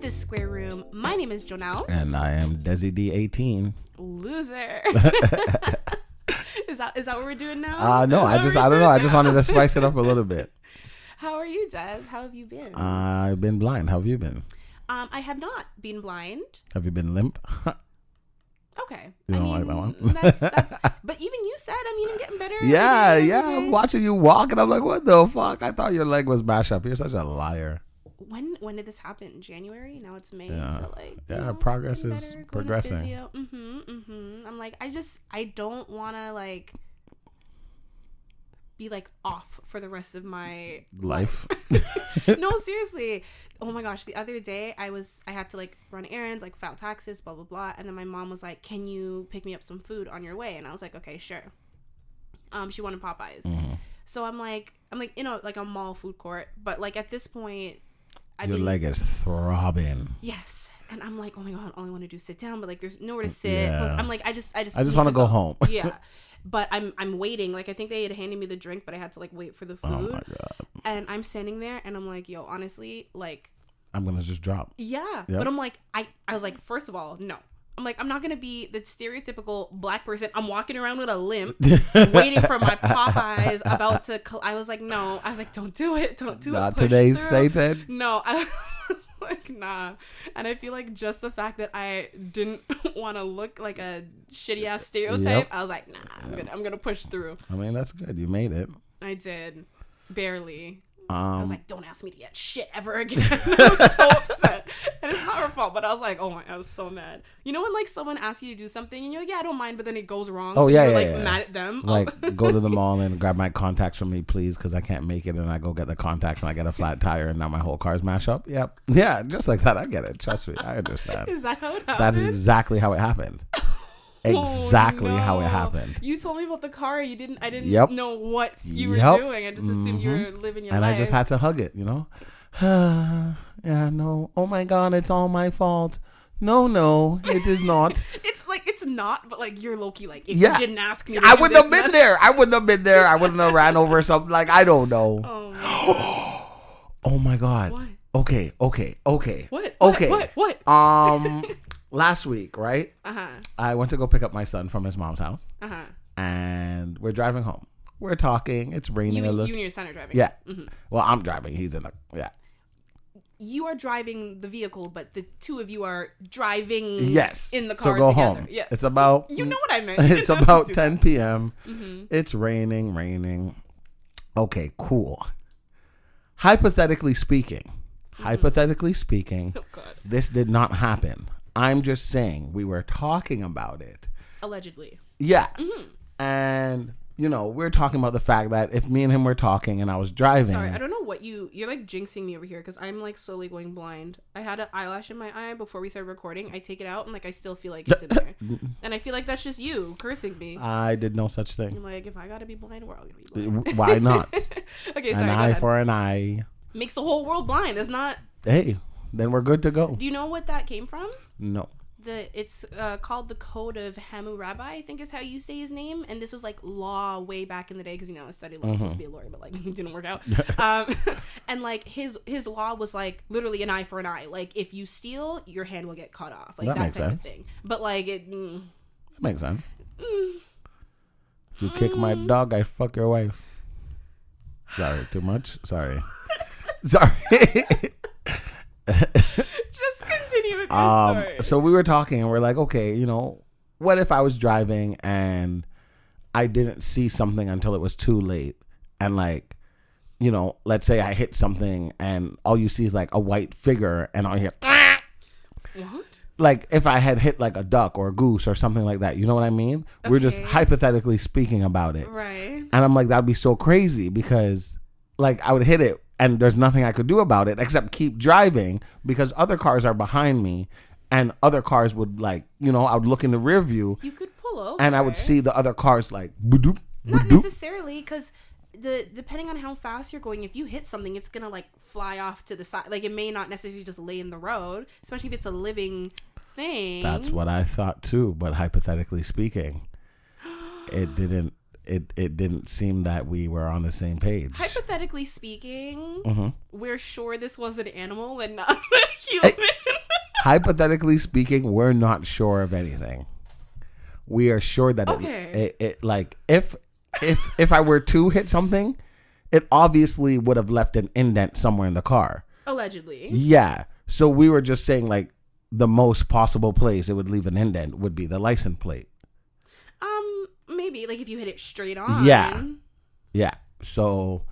this square room. My name is Jonel. And I am Desi D18. Loser. Is that what we're doing now? No, I don't know. I just wanted to spice it up a little bit. How are you, Des? How have you been? I've been blind. How have you been? I have not been blind. Have you been limp? Okay. You don't like that one? That's but even you said, I'm getting better. Yeah. I'm watching you walk and I'm like, what the fuck? I thought your leg was mashed up. You're such a liar. When did this happen? January? Now it's May. Yeah. So Progress is better, progressing. I'm like, I don't want to be off for the rest of my life. No, seriously. Oh my gosh, the other day I had to run errands, file taxes, blah blah blah, and then my mom was like, can you pick me up some food on your way? And I was like, okay, sure. She wanted Popeyes. Mm-hmm. So I'm in a mall food court, but at this point your leg is throbbing. Yes. And I'm like, oh my god, all I want to do is sit down, but there's nowhere to sit. Yeah. Plus, I'm like, I just want to go home. Yeah. But I'm waiting. I think they had handed me the drink, but I had to wait for the food. Oh my god. And I'm standing there and I'm like, yo, honestly, I'm gonna just drop. Yeah. Yep. But I'm like, I was like, first of all, no. I'm like, I'm not going to be the stereotypical black person. I'm walking around with a limp, waiting for my Popeyes about to... I was like, no. I was like, don't do it. Don't do it. Not today, Satan. No. I was like, nah. And I feel like just the fact that I didn't want to look like a shitty-ass stereotype, yep. I was like, nah, I'm gonna push through. I mean, that's good. You made it. I did. Barely. I was like, don't ask me to get shit ever again. I was so upset. And it's not her fault, but I was like, oh my, I was so mad. You know when someone asks you to do something and you're like, yeah, I don't mind, but then it goes wrong. Oh, so yeah, you're mad at them. Go to the mall and grab my contacts from me, please, because I can't make it. And I go get the contacts and I get a flat tire and now my whole car's mashed up. Yep. Yeah, just like that. I get it. Trust me. I understand. Is that how it happened? That is exactly how it happened. Exactly how it happened. You told me about the car. I didn't yep. know what you were doing. I just assumed you were living your life. And I just had to hug it, Yeah, no. Oh my God, it's all my fault. No, it is not. It's not, but you're low-key if you didn't ask me to I wouldn't have been there. I wouldn't have ran over something. I don't know. Oh my God. Oh my God. What? Okay. What? Okay. What? Last week, right? Uh-huh. I went to go pick up my son from his mom's house. Uh-huh. And we're driving home. We're talking. It's raining a little. You and your son are driving? Yeah. Mm-hmm. Well, I'm driving. He's in the... Yeah. You are driving the vehicle, but the two of you are driving in the car so go together. Home. Yes. It's about... You know what I meant. It's about 10 p.m. Mm-hmm. It's raining. Okay, cool. Hypothetically speaking, oh, God. This did not happen. I'm just saying we were talking about it. Allegedly. Yeah. Mm-hmm. And, we're talking about the fact that if me and him were talking and I was driving. Sorry, I don't know what you're jinxing me over here because I'm slowly going blind. I had an eyelash in my eye before we started recording. I take it out and I still feel like it's in there. And I feel like that's just you cursing me. I did no such thing. I'm if I gotta be blind, we're all gonna be blind. Why not? Okay, sorry. An eye for an eye. Makes the whole world blind. That's not... Hey, then we're good to go. Do you know what that came from? No. It's called the Code of Hamu, Rabbi, I think is how you say his name. And this was law way back in the day because, I studied law. I was supposed to be a lawyer, but it didn't work out. And his law was literally an eye for an eye. If you steal, your hand will get cut off. That makes type sense. Of thing. But it... That makes sense. If you kick my dog, I fuck your wife. Sorry, too much? Sorry. Just continue with your story. So we were talking and we're like, okay, what if I was driving and I didn't see something until it was too late? And let's say I hit something and all you see is a white figure and I hear, what? If I had hit a duck or a goose or something like that, you know what I mean? Okay. We're just hypothetically speaking about it. Right. And I'm like, that'd be so crazy because I would hit it and there's nothing I could do about it except keep driving because other cars are behind me and other cars would I would look in the rear view. You could pull over. And I would see the other cars ba-doop, not necessarily because depending on how fast you're going, if you hit something, it's going to fly off to the side. It may not necessarily just lay in the road, especially if it's a living thing. That's what I thought too. But hypothetically speaking, it didn't. It didn't seem that we were on the same page. Hypothetically speaking, we're sure this was an animal and not a human. hypothetically speaking, we're not sure of anything. We are sure that it like if I were to hit something, it obviously would have left an indent somewhere in the car. Allegedly. Yeah. So we were just saying like the most possible place it would leave an indent would be the license plate. Maybe like if you hit it straight on. Yeah. So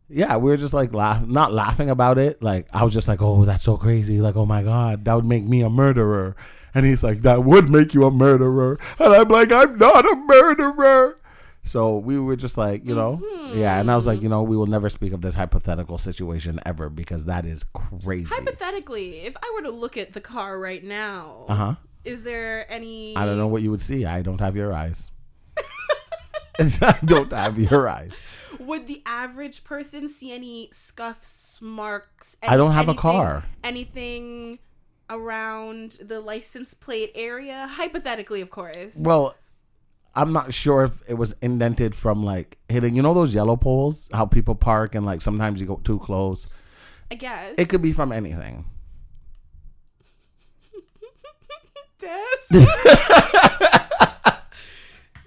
yeah, we were just like not laughing about it. Like I was just like, oh, that's so crazy. Like, oh my God, that would make me a murderer. And he's like, that would make you a murderer. And I'm like, I'm not a murderer. So we were just like, you know, yeah. And I was like, you know, we will never speak of this hypothetical situation ever because that is crazy. Hypothetically, if I were to look at the car right now, is there any... I don't know what you would see. I don't have your eyes. I don't have your eyes. Would the average person see any scuffs, marks? I don't have a car. Anything around the license plate area? Hypothetically, of course. Well, I'm not sure if it was indented from like hitting, you know, those yellow poles, how people park and like sometimes you go too close. I guess. It could be from anything. Des?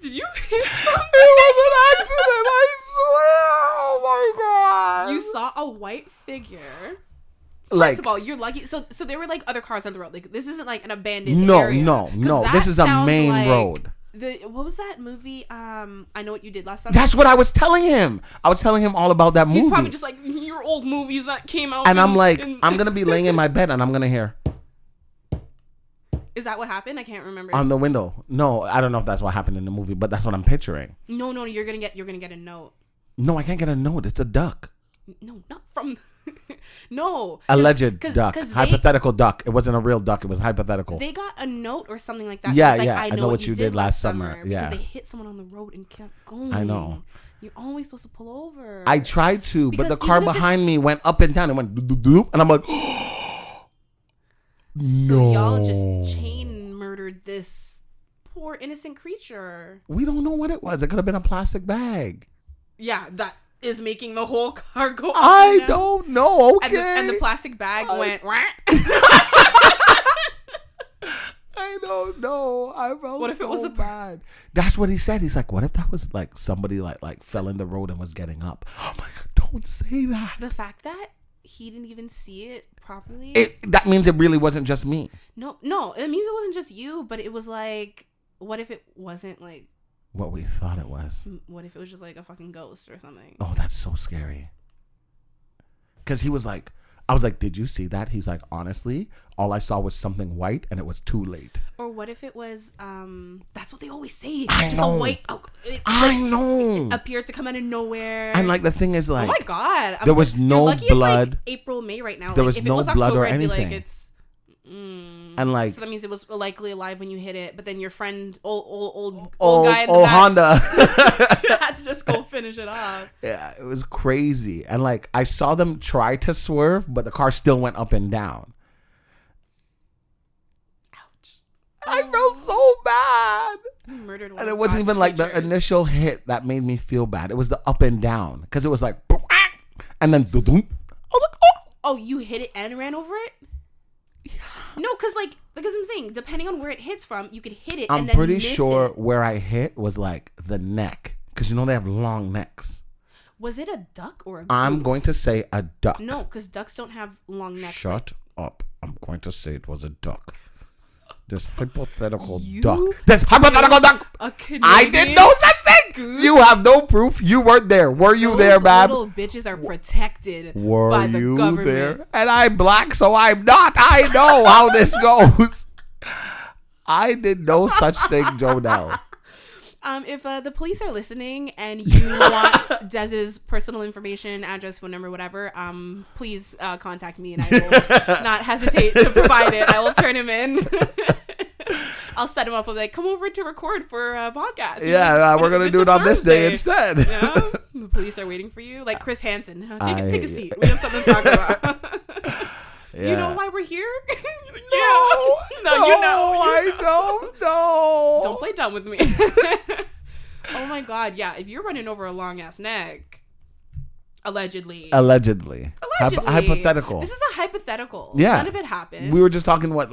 Did you hit something? It was an accident, I swear. Oh my God. You saw a white figure. Like, first of all, you're lucky. So there were like other cars on the road. Like this isn't like an abandoned area. No. This is a main road. What was that movie? I Know What You Did Last Summer. That's what I was telling him. I was telling him all about that movie. He's probably just like, your old movies that came out. And I'm like, I'm going to be laying in my bed and I'm going to hear. Is that what happened? I can't remember. On the window. No, I don't know if that's what happened in the movie, but that's what I'm picturing. No, you're gonna get a note. No, I can't get a note. It's a duck. No, not from. No. Alleged duck. Hypothetical duck. It wasn't a real duck. It was hypothetical. They got a note or something like that. Yeah, like, yeah. I know what you did last summer. Yeah. Because they hit someone on the road and kept going. I know. You're always supposed to pull over. I tried to, because but the car behind me went up and down. It went doop, and I'm like, so no. y'all just chain murdered this poor innocent creature. We don't know what it was. It could have been a plastic bag. Yeah, that is making the whole car go up I don't know. Okay. And the plastic bag went. I don't know. I felt what if so it was bad. That's what he said. He's like, what if that was like somebody like fell in the road and was getting up? Oh my God, don't say that. The fact that he didn't even see it properly. That means it really wasn't just me. No, it means it wasn't just you, but it was like, what if it wasn't like what we thought it was? What if it was just like a fucking ghost or something? Oh, that's so scary. Because he was like, I was like, did you see that? He's like, honestly, all I saw was something white and it was too late. Or what if it was, that's what they always say. I know. A white, I know. It appeared to come out of nowhere. And like the thing is like, oh my God. There was no blood. It's like April, May right now. There like, was if no it was blood October, or I'd be anything. like, it's, and like, so that means it was likely alive when you hit it, but then your friend, old guy in the back, Honda had to just go finish it off. Yeah, it was crazy. And like, I saw them try to swerve, but the car still went up and down. Ouch. I felt so bad. You murdered one. And it wasn't even like the initial hit that made me feel bad. It was the up and down, because it was like, and then I was like, oh, you hit it and ran over it? Yeah. No, because I'm saying, depending on where it hits from, you could hit it and then I'm pretty sure it. Where I hit was like the neck, because you know they have long necks. Was it a duck or a goose? I'm going to say a duck. No, because ducks don't have long necks. Shut up. I'm going to say it was a duck. This hypothetical duck. This hypothetical duck. I did no such thing. Goose? You have no proof. You weren't there. Were you there, Bab? Little bitches are protected by the government. There? And I'm black, so I'm not. I know how this goes. I did no such thing, Jonel. If the police are listening and you want Dez's personal information, address, phone number, whatever, please contact me and I will not hesitate to provide it. I will turn him in. I'll set him up. I'll be like, come over to record for a podcast. Yeah, we're going to do it on this day instead. Yeah? The police are waiting for you. Like Chris Hansen. Take a seat. We have something to talk about. Yeah. Do you know why we're here? No, you know. I don't know. Don't play dumb with me. Oh my God. Yeah. If you're running over a long ass neck, Allegedly. Hypothetical. This is a hypothetical. Yeah. None of it happened. We were just talking what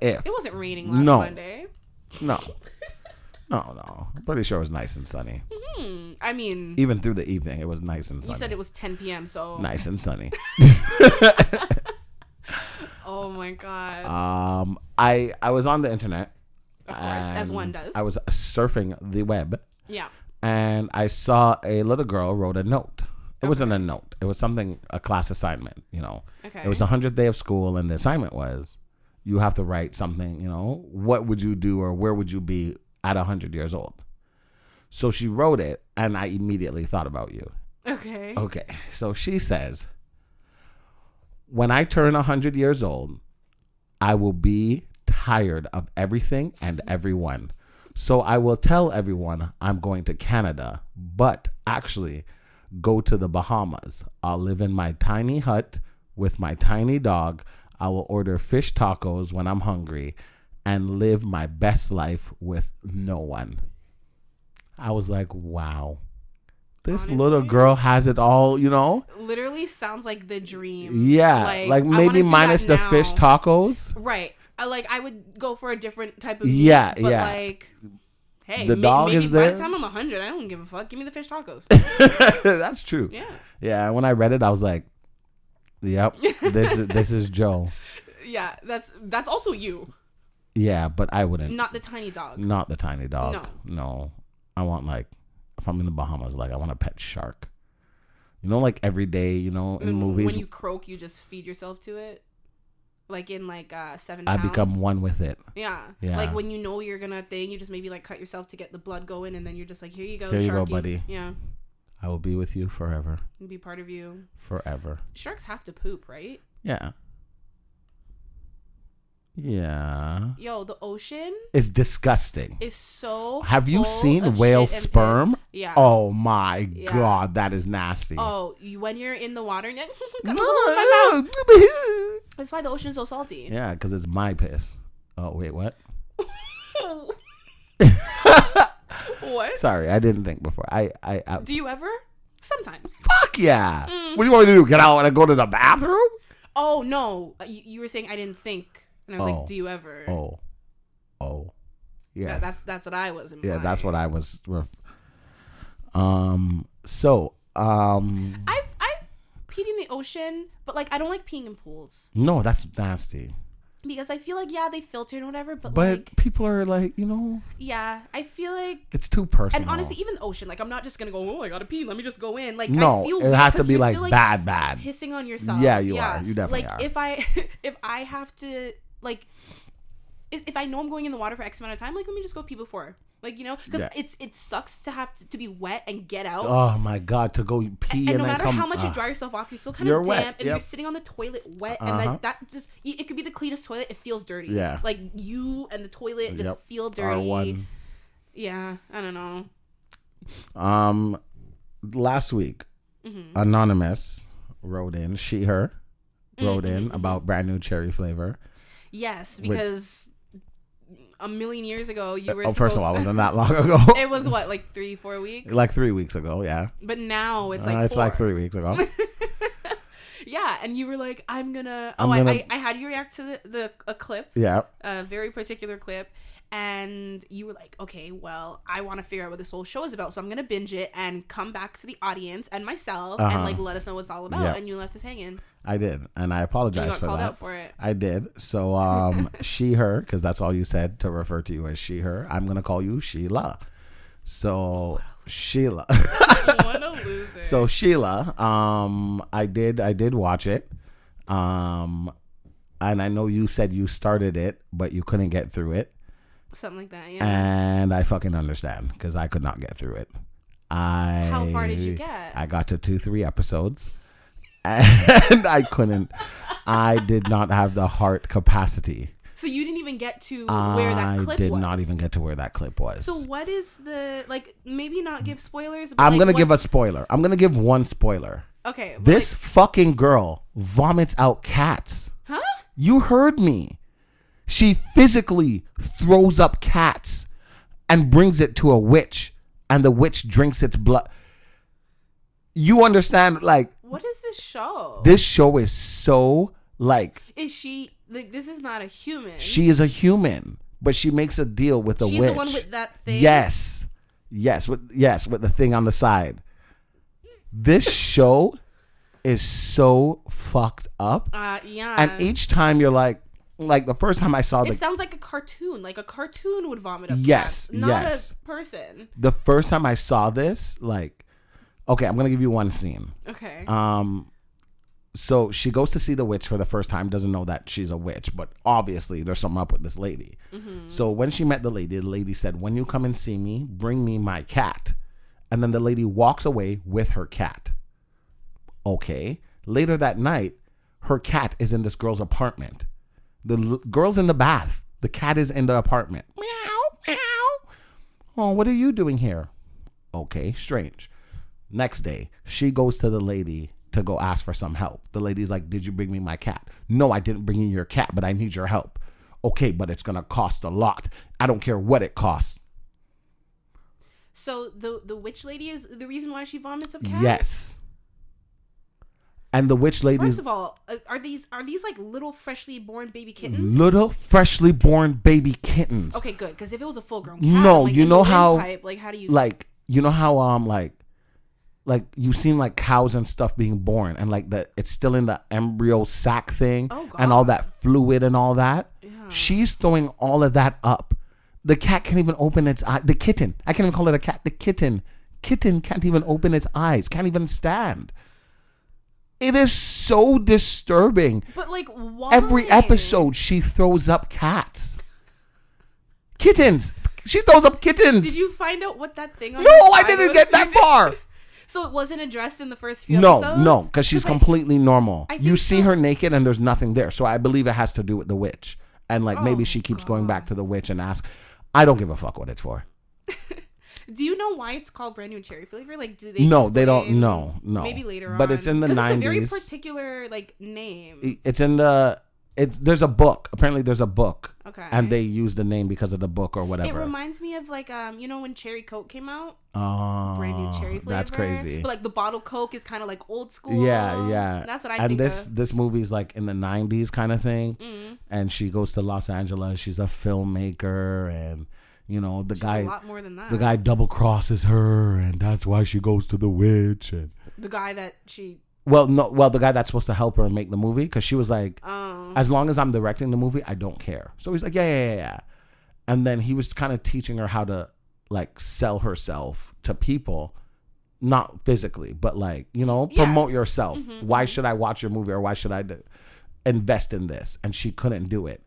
if. It wasn't raining last Monday. No. I'm pretty sure it was nice and sunny. Mm-hmm. I mean, even through the evening, it was nice and sunny. You said it was 10 p.m., so nice and sunny. Oh my god. I was on the internet. Of course, as one does. I was surfing the web. Yeah. And I saw a little girl wrote a note. It wasn't a note. It was a class assignment, Okay. It was the 100th day of school, and the assignment was you have to write something, what would you do or where would you be at 100 years old? So she wrote it, and I immediately thought about you. Okay. So she says, when I turn 100 years old, I will be tired of everything and everyone. So I will tell everyone I'm going to Canada, but actually go to the Bahamas. I'll live in my tiny hut with my tiny dog. I will order fish tacos when I'm hungry and live my best life with no one. I was like, wow. This Honestly, little girl has it all, Literally sounds like the dream. Yeah, like maybe minus the fish tacos. Right. I would go for a different type of meat, but like, hey, the dog maybe is there. By the time I'm 100, I don't give a fuck. Give me the fish tacos. That's true. Yeah. Yeah. When I read it, I was like, "Yep, this is Joe." Yeah, that's also you. Yeah, but I wouldn't. Not the tiny dog. Not the tiny dog. No. I want if I'm in the Bahamas, I want a pet shark. Like every day, in movies. When you croak, you just feed yourself to it. Like in 7 pounds. I become one with it. Yeah. Like when you're gonna you just maybe cut yourself to get the blood going, and then you're just like, here you go, here you Sharky. go, buddy. Yeah. I will be with you forever. It'll be part of you. Forever. Sharks have to poop, right? Yeah. Yeah. Yo, the ocean is disgusting. It's so. Have you seen whale sperm? Piss. Yeah. Oh my god, that is nasty. Oh, when you're in the water, that's why the ocean's so salty. Yeah, because it's my piss. Oh wait, what? What? Sorry, I didn't think before. I Do you ever? Sometimes. Fuck yeah. What do you want me to do? Get out and go to the bathroom? Oh no, you were saying I didn't think. And I was like, do you ever? Oh. Yeah. That's what I was implying. Yeah, that's what I was. I've peed in the ocean, but I don't like peeing in pools. No, that's nasty. Because I feel they filter and whatever, but people are Yeah, I feel like it's too personal. And honestly, even the ocean, I'm not just gonna go, I gotta pee, let me just go in. No, I feel it has to be still, bad. Pissing on yourself. Yeah, you are. You definitely are. If I have to if I know I'm going in the water for X amount of time, let me just go pee before. Because it sucks to have to be wet and get out. Oh my god, to go pee and no matter how much you dry yourself off, you're still kind of damp, wet. and you're sitting on the toilet wet, and that just it could be the cleanest toilet. It feels dirty. Yeah, you and the toilet just feel dirty. R1. Yeah, I don't know. Last week, Anonymous wrote in. She/her wrote in about brand new cherry flavor. Yes, because a million years ago you were first of all, it wasn't that long ago. It was what, 3-4 weeks? 3 weeks ago, yeah. But now it's it's 4. 3 weeks ago. Yeah, and you were like, I had you react to a clip. Yeah. A very particular clip. And you were like, okay, well, I want to figure out what this whole show is about. So I'm going to binge it and come back to the audience and myself and let us know what it's all about. Yep. And you left us hanging. I did. And I apologize for that. You got called out for it. I did. So she/her, because that's all you said to refer to you as she/her. I'm going to call you Sheila. So Sheila. What a loser. So Sheila, I did watch it. And I know you said you started it, but you couldn't get through it. Something like that, yeah. And I fucking understand because I could not get through it. How far did you get? I got to 2-3 episodes, and I couldn't. I did not have the heart capacity. So you didn't even get to where that clip was? I did not even get to where that clip was. So what is the, maybe not give spoilers, but I'm going to give a spoiler. I'm going to give one spoiler. Okay. This fucking girl vomits out cats. Huh? You heard me. She physically throws up cats and brings it to a witch, and the witch drinks its blood. You understand? Like, what is this show? This show is so like. Is she like? This is not a human. She is a human, but she makes a deal with a witch. She's the one with that thing. Yes, with the thing on the side. This show is so fucked up. Yeah. And each time you're like the first time I saw it sounds like a cartoon. Like a cartoon would vomit up yes, cats, not yes. a person. The first time I saw this, like, okay, I'm gonna give you one scene. Okay. So she goes to see the witch for the first time, doesn't know that she's a witch, but obviously there's something up with this lady. Mm-hmm. So when she met the lady said, when you come and see me, bring me my cat. And then the lady walks away with her cat. Okay. Later that night, her cat is in this girl's apartment. The girl's in the bath. The cat is in the apartment. Meow, meow. Oh, what are you doing here? Okay, strange. Next day, she goes to the lady to go ask for some help. The lady's like, did you bring me my cat? No, I didn't bring you your cat, but I need your help. Okay, but it's going to cost a lot. I don't care what it costs. So the witch lady is the reason why she vomits up cats? Yes. And the witch lady. First of all, are these like little freshly born baby kittens? Little freshly born baby kittens. Okay, good. Because if it was a full grown cat, no, like, you know how pipe, like how do you like you know how like you've seen like cows and stuff being born and like it's still in the embryo sac thing and all that fluid and all that. Yeah. She's throwing all of that up. The cat can't even open its eye. The kitten. I can't even call it a cat. The kitten can't even open its eyes. Can't even stand. It is so disturbing. But like, why? Every episode she throws up cats. Kittens. She throws up kittens. Did you find out what that thing on No, I didn't get that far. So it wasn't addressed in the first few episodes? No, because she's completely normal. You see her naked and there's nothing there. So I believe it has to do with the witch. And like maybe she keeps going back to the witch and asks. I don't give a fuck what it's for. Do you know why it's called Brand New Cherry Flavor? Like, do they? No, they don't. No. Maybe later on. But it's in the 90s. It's a very particular like name. It's in the. There's a book. Apparently, there's a book. Okay. And they use the name because of the book or whatever. It reminds me of like you know when Cherry Coke came out. Oh, Brand New Cherry Flavor. That's crazy. But like the bottle Coke is kind of like old school. Yeah. That's what I think. And this movie's like in the 90s kind of thing. Mm-hmm. And she goes to Los Angeles. She's a filmmaker and. You know, the guy. A lot more than that. The guy double crosses her, and that's why she goes to the witch. And the guy that she. The guy that's supposed to help her make the movie, because she was like, as long as I'm directing the movie, I don't care. So he's like, yeah. And then he was kind of teaching her how to like sell herself to people, not physically, but like promote yourself. Mm-hmm, why should I watch your movie or why should I invest in this? And she couldn't do it,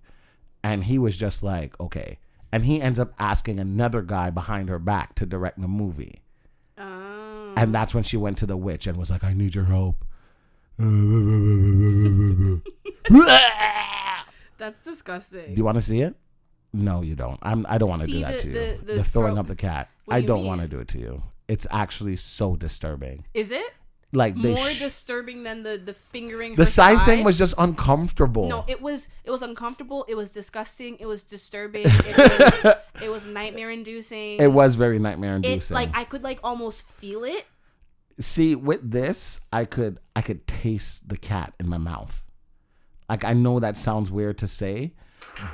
and he was just like, okay. And he ends up asking another guy behind her back to direct the movie. Oh. And that's when she went to the witch and was like, I need your help. That's disgusting. Do you want to see it? No, you don't. I don't want to do that to you. The throwing up the cat. I don't want to do it to you. It's actually so disturbing. Is it? Like more disturbing than the fingering. The side thing was just uncomfortable. No, it was uncomfortable. It was disgusting. It was disturbing. It was nightmare inducing. It was very nightmare inducing. Like I could like almost feel it. See, with this, I could taste the cat in my mouth. Like I know that sounds weird to say,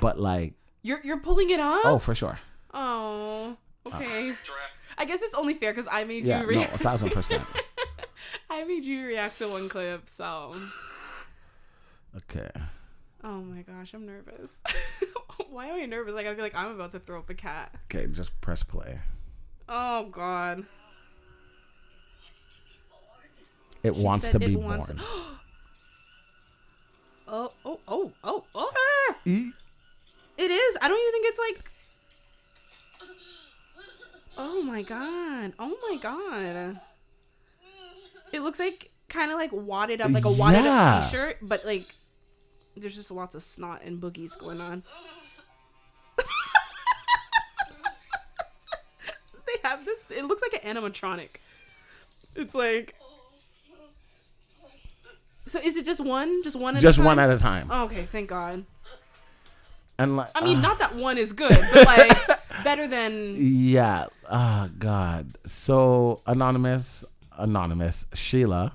but like you're pulling it off. Oh, for sure. Oh, okay. I guess it's only fair because I made you. No, 1,000%. I made you react to one clip, so. Okay. Oh my gosh, I'm nervous. Why am I nervous? Like I feel like I'm about to throw up a cat. Okay, just press play. Oh God. It wants to be born. Oh. It is. I don't even think it's like. Oh my God. It looks like kind of like wadded up, like a wadded up t-shirt, but like there's just lots of snot and boogies going on. They have this. It looks like an animatronic. It's like. So is it just one? Just one at a time? One at a time. Oh, okay, thank God. And like, I mean, not that one is good, but like better than. Yeah. Oh God. So anonymous. anonymous Sheila.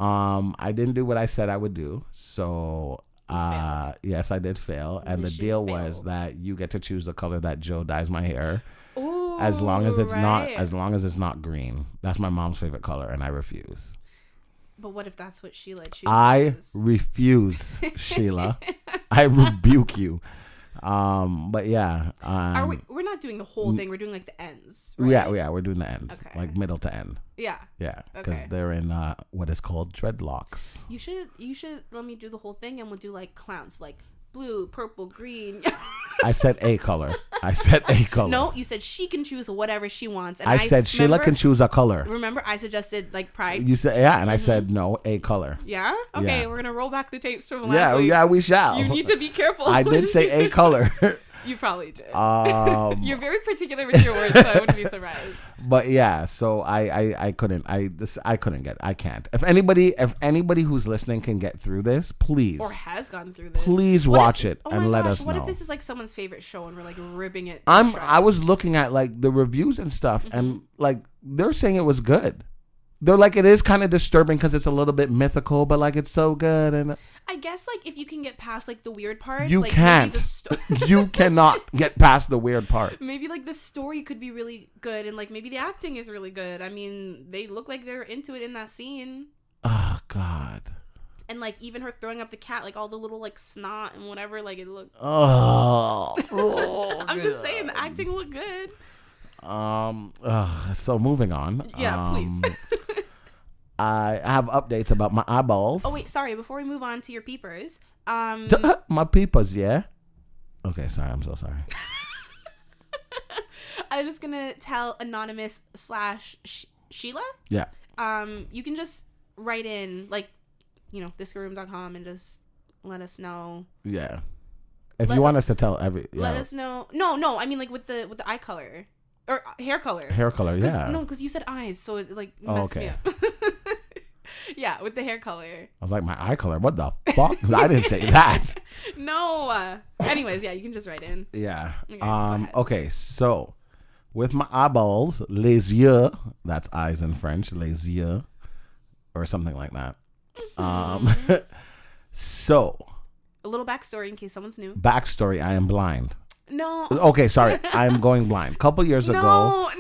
I didn't do what I said I would do, so yes, I did fail. And the deal was that you get to choose the color that Joe dyes my hair. Ooh, as long as it's not green. That's my mom's favorite color, and I refuse. But what if that's what Sheila chooses? I refuse, Sheila. I rebuke you. But yeah. We're not doing the whole thing. We're doing like the ends. Right? Yeah. We're doing the ends, like middle to end. Yeah. Yeah, because they're in what is called dreadlocks. You should let me do the whole thing, and we'll do like clowns, like blue, purple, green. I said a color. No, you said she can choose whatever she wants. And I said Sheila can choose a color. Remember, I suggested like pride. You said and I said no, a color. Yeah. Okay, we're gonna roll back the tapes from last week. Yeah, we shall. You need to be careful. I did say a color. You probably did. You're very particular with your words, so I wouldn't be surprised. But yeah, so I can't. If anybody who's listening can get through this, please, or has gone through this, please watch it and let us know. What if this is like someone's favorite show and we're like ripping it? I was looking at like the reviews and stuff, and like they're saying it was good. They're like, it is kind of disturbing because it's a little bit mythical, but like it's so good. And I guess like if you can get past like the weird parts, you like, can't. You cannot get past the weird part. Maybe like the story could be really good, and like maybe the acting is really good. I mean, they look like they're into it in that scene. Oh God. And like even her throwing up the cat, like all the little like snot and whatever, like it looked. Oh. I'm just saying the acting looked good. So ing on. Yeah, please. I have updates about my eyeballs. Oh wait, sorry. Before we move on to your peepers, my peepers, yeah. Okay, sorry. I'm so sorry. I'm just gonna tell anonymous / Sheila. Yeah. You can just write in like, thisroom.com and just let us know. Yeah. If you want us to tell let us know. No. I mean like with the eye color. Or hair color. Hair color, yeah. No, because you said eyes, so it like messed me up. Yeah, with the hair color. I was like, my eye color? What the fuck? I didn't say that. No. Anyways, yeah, you can just write in. Yeah. Okay, so with my eyeballs, les yeux, that's eyes in French, les yeux, or something like that. So. A little backstory in case someone's new. Backstory, I am blind. No. Okay, sorry. I'm going blind. Couple years ago,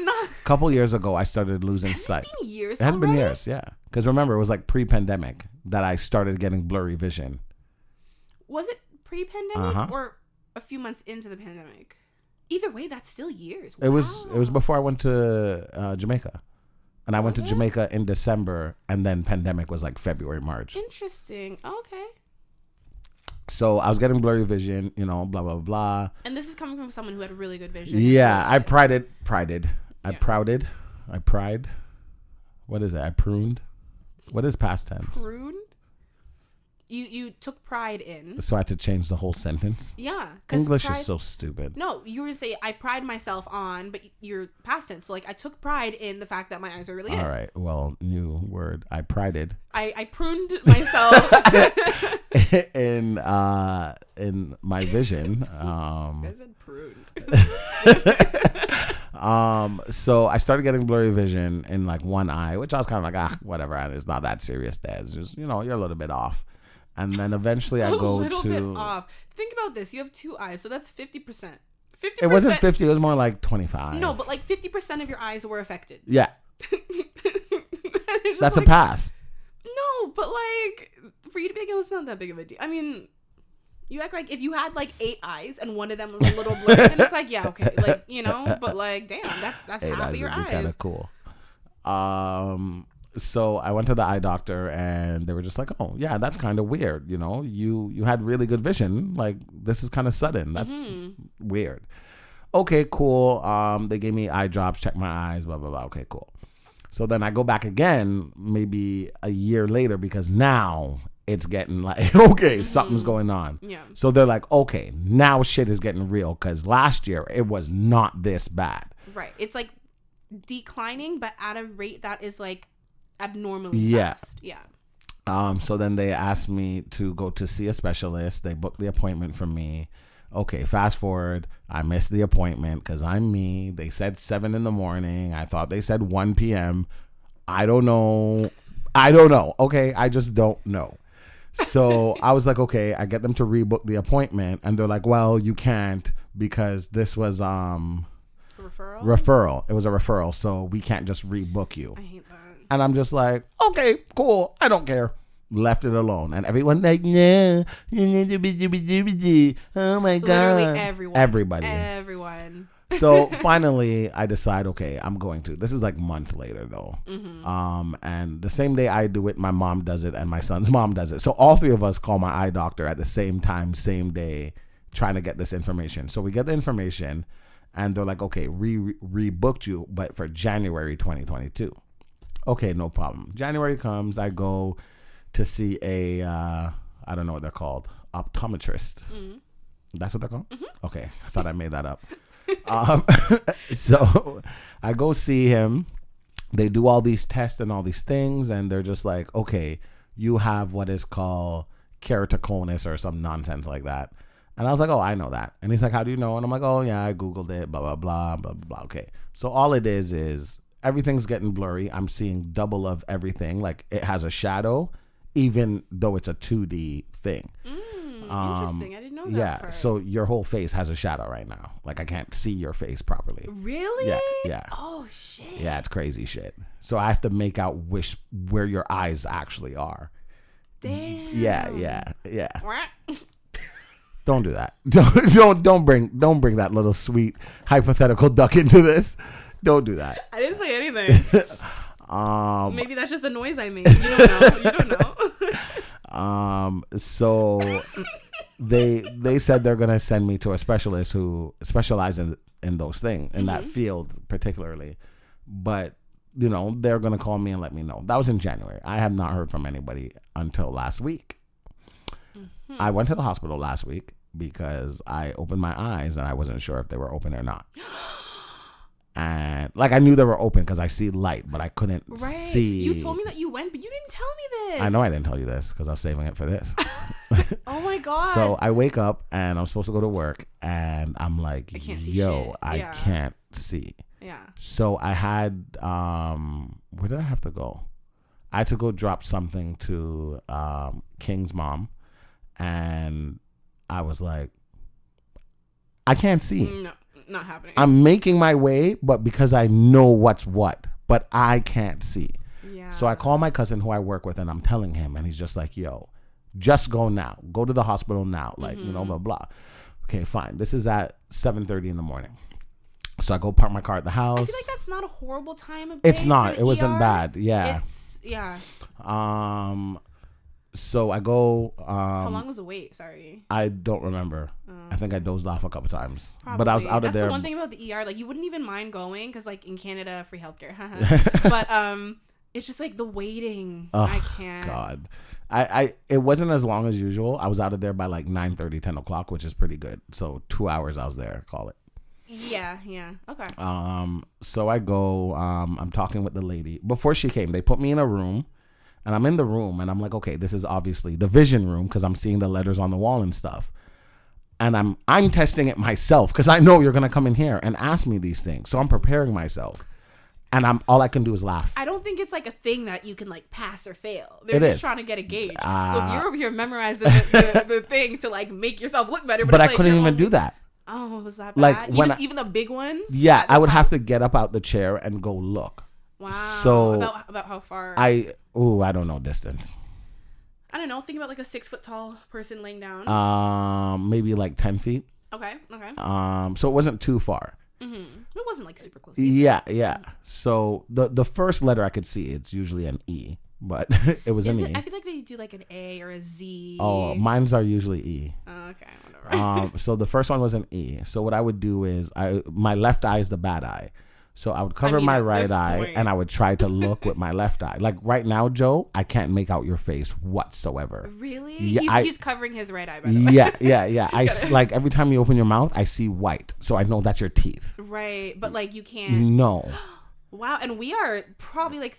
I started losing sight. Has it been years? It has been years, yeah. Because remember, it was like pre-pandemic that I started getting blurry vision. Was it pre-pandemic or a few months into the pandemic? Either way, that's still years. Wow. It was before I went to Jamaica, and I went to Jamaica in December, and then pandemic was like February, March. Interesting. Okay. So I was getting blurry vision, blah, blah, blah. And this is coming from someone who had really good vision. Yeah, I prided. What is it? I pruned. What is past tense? Pruned? You took pride in. So I had to change the whole sentence? Yeah. English is so stupid. No, you were to say, I pride myself on, but you're past tense. So like, I took pride in the fact that my eyes are really good. All right. Well, new word. I prided. I pruned myself. in my vision. I said pruned. So I started getting blurry vision in like one eye, which I was kind of like, whatever. It's not that serious, Des. Just, you're a little bit off. And then eventually I go to... A little bit off. Think about this. You have two eyes, so that's 50%. 50%. It wasn't 50. It was more like 25. No, but like 50% of your eyes were affected. Yeah. That's like, a pass. No, but like, for you to be like, it was not that big of a deal. I mean... You act like if you had like 8 eyes and one of them was a little blurry, then it's like, yeah, okay, like, but like, damn, that's half of your eyes. Kind of cool. So I went to the eye doctor and they were just like, oh yeah, that's kind of weird. You had really good vision. Like, this is kind of sudden. That's weird. Okay, cool. They gave me eye drops, checked my eyes, blah, blah, blah. Okay, cool. So then I go back again, maybe a year later, because now it's getting like, okay, something's going on. Yeah. So they're like, okay, now shit is getting real, because last year it was not this bad. Right. It's like declining, but at a rate that is like abnormally fast. Yeah. So then they asked me to go to see a specialist. They booked the appointment for me. Okay, fast forward. I missed the appointment because I'm me. They said 7 a.m. I thought they said 1 p.m. I don't know. I don't know. Okay. I just don't know. So I was like, okay, I get them to rebook the appointment, and they're like, well, you can't because this was referral. It was a referral, so we can't just rebook you. I hate that. And I'm just like, okay, cool. I don't care. Left it alone. And everyone like, no. Oh my God. Literally everyone. Everyone. So finally I decide, okay, I'm going to. This is like months later though. Mm-hmm. And the same day I do it, my mom does it and my son's mom does it. So all three of us call my eye doctor at the same time, same day, trying to get this information. So we get the information and they're like, okay, rebooked you, but for January 2022. Okay, no problem. January comes, I go to see a, I don't know what they're called, optometrist. Mm-hmm. That's what they're called? Mm-hmm. Okay, I thought I made that up. So I go see him. They do all these tests and all these things, and they're just like, okay, you have what is called keratoconus or some nonsense like that. And I was like, oh, I know that. And he's like, how do you know? And I'm like, oh, yeah, I Googled it, blah, blah, blah, blah, blah. Okay. So all it is everything's getting blurry. I'm seeing double of everything. Like it has a shadow, even though it's a 2D thing. Interesting. I didn't know that. Yeah. Part. So your whole face has a shadow right now. Like I can't see your face properly. Really? Yeah. Yeah. Oh, shit. Yeah, it's crazy shit. So I have to make out where your eyes actually are. Damn. Yeah. Don't do that. Don't bring that little sweet hypothetical duck into this. Don't do that. I didn't say anything. Maybe that's just a noise I made. You don't know. So they said they're gonna send me to a specialist who specializes in those things, in that field particularly. But they're gonna call me and let me know. That was in January. I have not heard from anybody until last week. I went to the hospital last week because I opened my eyes and I wasn't sure if they were open or not. And like I knew they were open because I see light, but I couldn't see. You told me that you went, but you didn't tell me this. I know I didn't tell you this because I was saving it for this. Oh my God. So I wake up and I'm supposed to go to work and I'm like, I can't see. Yeah. So I had, where did I have to go? I had to go drop something to King's mom, and I was like, I can't see. No, not happening. I'm making my way, but because I know what's what, but I can't see. Yeah. So I call my cousin who I work with, and I'm telling him, and he's just like, yo, just go now. Go to the hospital now. Like, blah, blah. Okay, fine. This is at 7:30 in the morning. So I go park my car at the house. I feel like that's not a horrible time of day. It's not. It wasn't bad. Yeah. Yeah. So I go. How long was the wait? Sorry. I don't remember. I think I dozed off a couple times. Probably. But I was out of there. That's the one thing about the ER. Like, you wouldn't even mind going because, like, in Canada, free healthcare. But it's just like the waiting. Oh, I can't. God. It wasn't as long as usual. I was out of there by like 9:30, 10 o'clock, which is pretty good. So 2 hours I was there, call it. Yeah. Okay. So I go, I'm talking with the lady. Before she came, they put me in a room, and I'm in the room, and I'm like, okay, this is obviously the vision room because I'm seeing the letters on the wall and stuff. And I'm testing it myself because I know you're gonna come in here and ask me these things. So I'm preparing myself. And all I can do is laugh. I don't think it's like a thing that you can like pass or fail. They're just trying to get a gauge. So if you're over here memorizing the thing to like make yourself look better, but it's I like, couldn't even do that. Oh, was that bad? Like even the big ones? Yeah, I would have to get up out the chair and go look. Wow. So about how far? I don't know distance. I don't know. Think about like a 6 foot tall person laying down. Maybe like 10 feet. Okay. So it wasn't too far. It wasn't like super close. Yeah. So the first letter I could see, it's usually an E, but it was an E. I feel like they do like an A or a Z. Oh, mine's are usually E. Okay, whatever. So the first one was an E. So what I would do is my left eye is the bad eye. So I would cover my right eye and I would try to look with my left eye. Like right now, Joe, I can't make out your face whatsoever. Really? Yeah, he's covering his right eye, by the way. Yeah. Like every time you open your mouth, I see white. So I know that's your teeth. Right. But like you can't. No. Wow. And we are probably like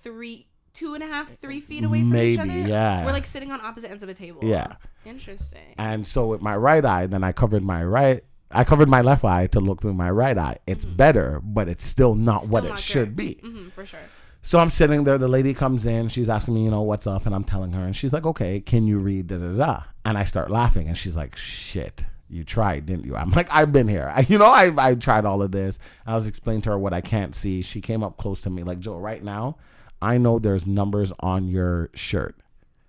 2.5, 3 feet away from each other. Maybe, yeah. We're like sitting on opposite ends of a table. Yeah. Interesting. And so with my right eye, then I covered my left eye to look through my right eye. It's better, but it's still not what it should be. For sure. So I'm sitting there. The lady comes in. She's asking me, what's up? And I'm telling her. And she's like, okay, can you read da-da-da? And I start laughing. And she's like, shit, you tried, didn't you? I'm like, I've been here. I tried all of this. I was explaining to her what I can't see. She came up close to me like, Joe, right now, I know there's numbers on your shirt.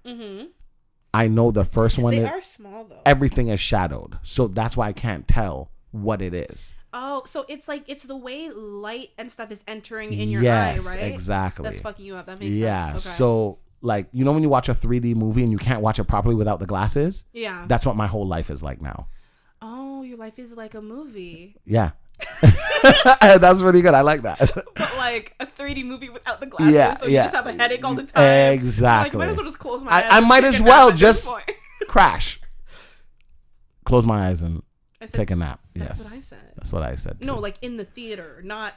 Mm-hmm. I know the first one. They are small, though. Everything is shadowed. So that's why I can't tell what it is. Oh, so it's like it's the way light and stuff is entering in your eye, right? Exactly. That's fucking you up. That makes sense. Yeah. Okay. So like, when you watch a 3D movie and you can't watch it properly without the glasses? Yeah. That's what my whole life is like now. Oh, your life is like a movie. Yeah. That's pretty good. I like that. But like a 3D movie without the glasses, so you just have a headache all the time. Exactly. Like, might as well just close my eyes. I might as well just crash. Close my eyes and take a nap. That's Yes. what I said. That's what I said. No, too. like in the theater, not.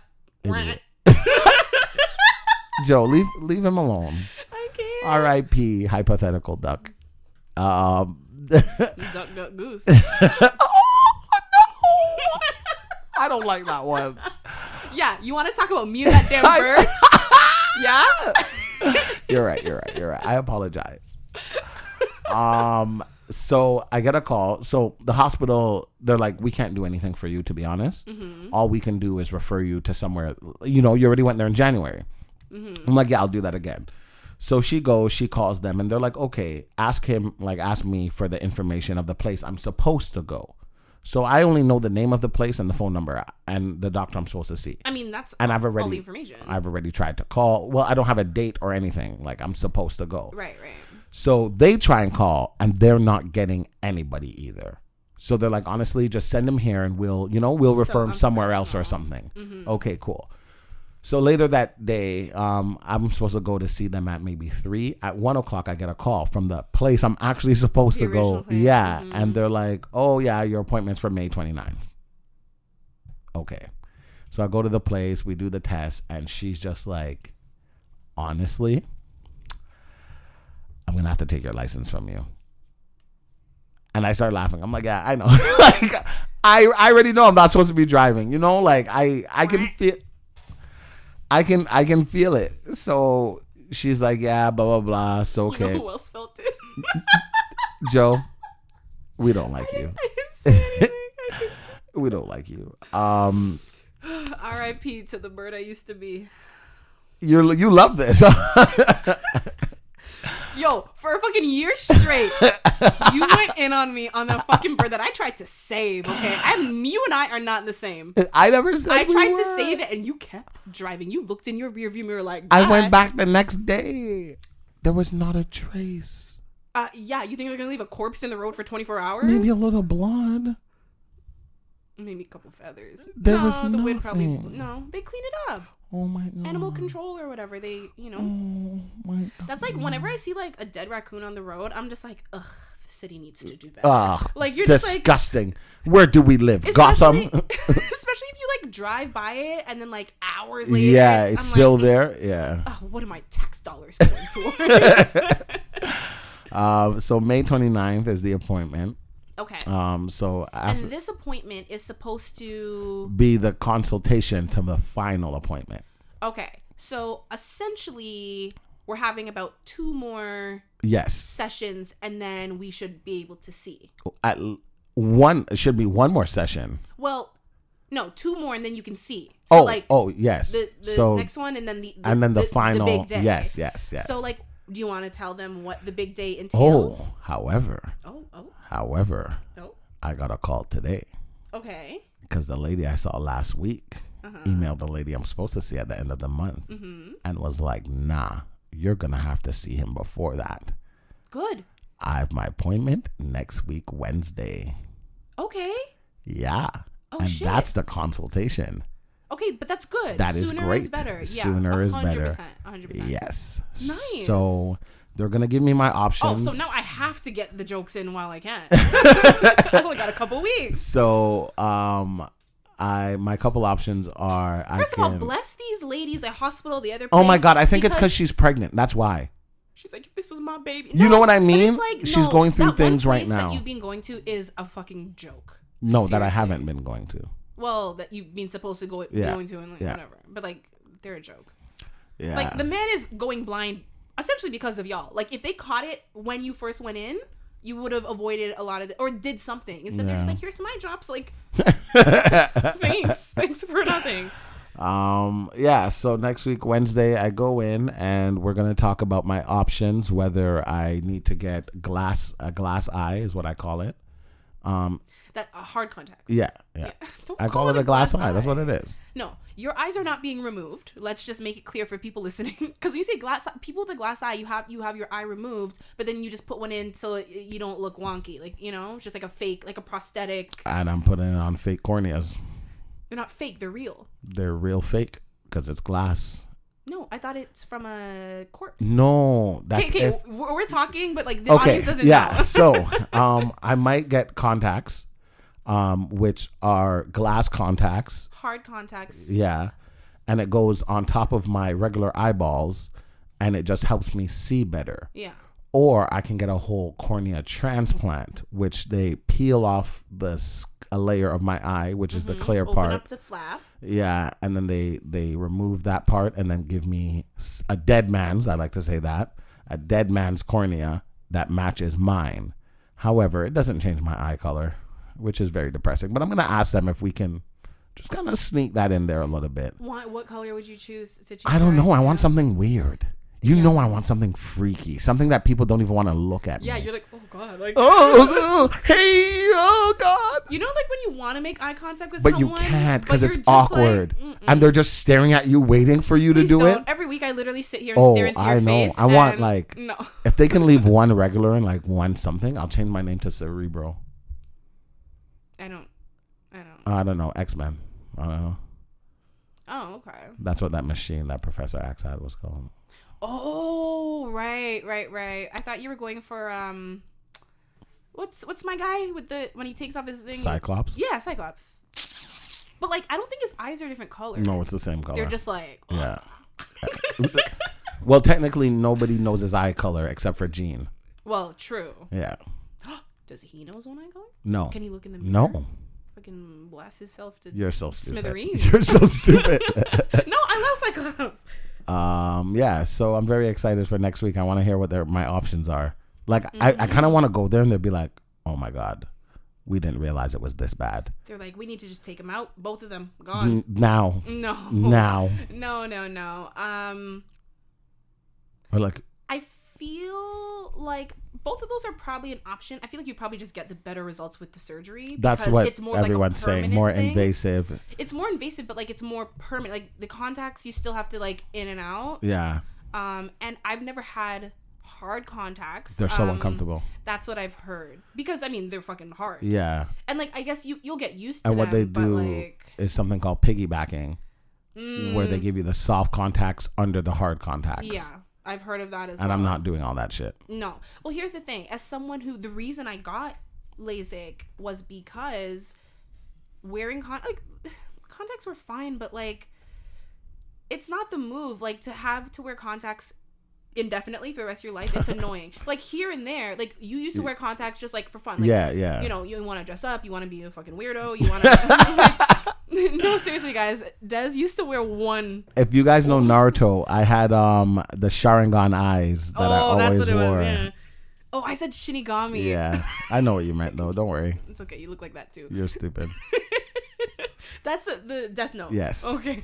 Joe, leave him alone. I can't. R.I.P. hypothetical duck. Duck, duck, goose. I don't like that one. Yeah, you want to talk about mute that damn bird? Yeah. You're right. I apologize. So I get a call. So the hospital, they're like, we can't do anything for you, to be honest. Mm-hmm. All we can do is refer you to somewhere. You already went there in January. Mm-hmm. I'm like, yeah, I'll do that again. So she goes, she calls them, and they're like, okay, ask me for the information of the place I'm supposed to go. So I only know the name of the place and the phone number and the doctor I'm supposed to see. I mean, that's and all the information. I've already tried to call. Well, I don't have a date or anything. Like, I'm supposed to go. Right. So they try and call, and they're not getting anybody either. So they're like, honestly, just send him here, and we'll refer him somewhere else or something. Mm-hmm. Okay, cool. So later that day, I'm supposed to go to see them at maybe 3. At 1 o'clock, I get a call from the place I'm actually supposed to go. Place. Yeah. Mm-hmm. And they're like, oh, yeah, your appointment's for May 29th. Okay. So I go to the place, we do the test, and she's just like, honestly, I'm going to have to take your license from you. And I start laughing. I'm like, yeah, I know. Like, I already know I'm not supposed to be driving. Like, I can feel... I can feel it. So she's like, yeah, blah, blah, blah. So okay. You know who else felt it? Joe, we don't like you. I didn't say anything. We don't like you. R.I.P. to the bird I used to be. You love this. Yo, for a fucking year straight, you went in on me on a fucking bird that I tried to save, okay? You and I are not the same. I never said I tried to save it, and you kept driving. You looked in your rearview mirror like, I went back the next day. There was not a trace. Yeah, you think they're going to leave a corpse in the road for 24 hours? Maybe a little blood. Maybe a couple feathers. There was the nothing. wind probably... No, they clean it up. Oh my God. Animal control or whatever. They, Oh my God. That's like whenever I see like a dead raccoon on the road, I'm just like, ugh, the city needs to do better. Ugh, like you're disgusting. Just like, where do we live? Especially, Gotham? Especially if you like drive by it and then like hours later. Yeah, it's still like, there. Yeah. Oh, what are my tax dollars going towards? So May 29th is the appointment. Okay. So after and this appointment is supposed to be the consultation to the final appointment. Okay. So essentially, we're having about 2 more sessions, and then we should be able to see. It should be 1 more session. Well, no, 2 more, and then you can see. So yes. The next one, and then the final. The big day. Yes. So like, do you want to tell them what the big day entails? However, I got a call today. Okay. Because the lady I saw last week emailed the lady I'm supposed to see at the end of the month and was like, nah, you're going to have to see him before that. Good. I have my appointment next week, Wednesday. Okay. Yeah. Shit. That's the consultation. Okay, but that's good. That is Sooner great. Is better. Sooner is better. 100%. Yes. Nice. So they're going to give me my options. Oh, so now I have to get the jokes in while I can. I only got a couple weeks. So, my couple options are... First of all, bless these ladies at hospital, the other place. Oh my God, I think it's because she's pregnant. That's why. She's like, if this was my baby. You know what I mean? It's like, she's going through things right now. That you've been going to is a fucking joke. No, seriously. That I haven't been going to. Well, that you've been supposed to going to and like whatever. But like, they're a joke. Yeah. Like, the man is going blind essentially because of y'all. Like, if they caught it when you first went in, you would have avoided a lot of or did something. Instead, they're just like, here's some eye drops. Like, thanks for nothing. Yeah, so next week, Wednesday, I go in and we're going to talk about my options, whether I need to get a glass eye is what I call it. That hard contact. Yeah. I call it a glass eye. That's what it is. No, your eyes are not being removed. Let's just make it clear for people listening. Because when you say glass, people with a glass eye, you have your eye removed, but then you just put one in so you don't look wonky, like, you know, just like a fake, like a prosthetic. And I'm putting it on fake corneas. They're not fake. They're real. They're real fake because it's glass. No, I thought it's from a corpse. No, that's okay. We're talking, but like the audience doesn't know. So, I might get contacts, which are glass contacts. Hard contacts. Yeah, and it goes on top of my regular eyeballs, and it just helps me see better. Yeah. Or I can get a whole cornea transplant, which they peel off a layer of my eye, which is the clear part. Open up the flap. Yeah, and then they remove that part and then give me a dead man's, I like to say that, a dead man's cornea that matches mine. However, it doesn't change my eye color, which is very depressing. But I'm going to ask them if we can just kind of sneak that in there a little bit. What color would you choose to choose? I don't know. I want something weird. You know I want something freaky, something that people don't even want to look at. Yeah, me. you're like, oh God, like, hey, oh God. You know, like when you want to make eye contact with but someone, you can't because it's just awkward, like, and they're just staring at you, waiting for you to do it. Every week, I literally sit here and stare into your face. I want no. If they can leave one regular and like one something, I'll change my name to Cerebro. I don't. I don't know. X-Men. I don't know. Oh, okay. That's what that machine that Professor X had was called. Oh, right. I thought you were going for what's my guy with when he takes off his thing? Cyclops. Yeah, Cyclops. But like, I don't think his eyes are different colors. No, it's the same color. They're just like yeah. Well, technically, nobody knows his eye color except for Jean. Well, true. Yeah. Does he know his own eye color? No. Can he look in the mirror? No. Fucking blast himself to You're so stupid. smithereens. You're so stupid. No, I love Cyclops. Yeah, so I'm very excited for next week. I want to hear what my options are. Like, I kind of want to go there and they'll be like, oh my God, we didn't realize it was this bad. They're like, we need to just take them out. Both of them. Gone. Now. No. Now. No. Or like, I feel like both of those are probably an option. I feel like you probably just get the better results with the surgery. That's what it's more everyone's like saying. More thing. invasive. It's more invasive, but like it's more permanent. Like the contacts, you still have to like in and out. Yeah. And I've never had hard contacts. They're so uncomfortable. That's what I've heard. Because I mean, they're fucking hard. Yeah. And like, I guess you'll get used to and them. And what they do is something called piggybacking, where they give you the soft contacts under the hard contacts. Yeah. I've heard of that as well. And I'm not doing all that shit. No. Well, here's the thing. As someone the reason I got LASIK was because wearing contacts were fine, but like, it's not the move. Like, to wear contacts indefinitely for the rest of your life, it's annoying. Like, here and there, like, you used to wear contacts just like for fun. Like, yeah. You know, you want to dress up, you want to be a fucking weirdo, you want to... No, seriously, guys. Des used to wear one. If you guys know Naruto, I had the Sharingan eyes that I always that's what wore. It was, yeah. Oh, I said Shinigami. Yeah, I know what you meant though. Don't worry. It's okay. You look like that too. You're stupid. That's the Death Note. Yes. Okay.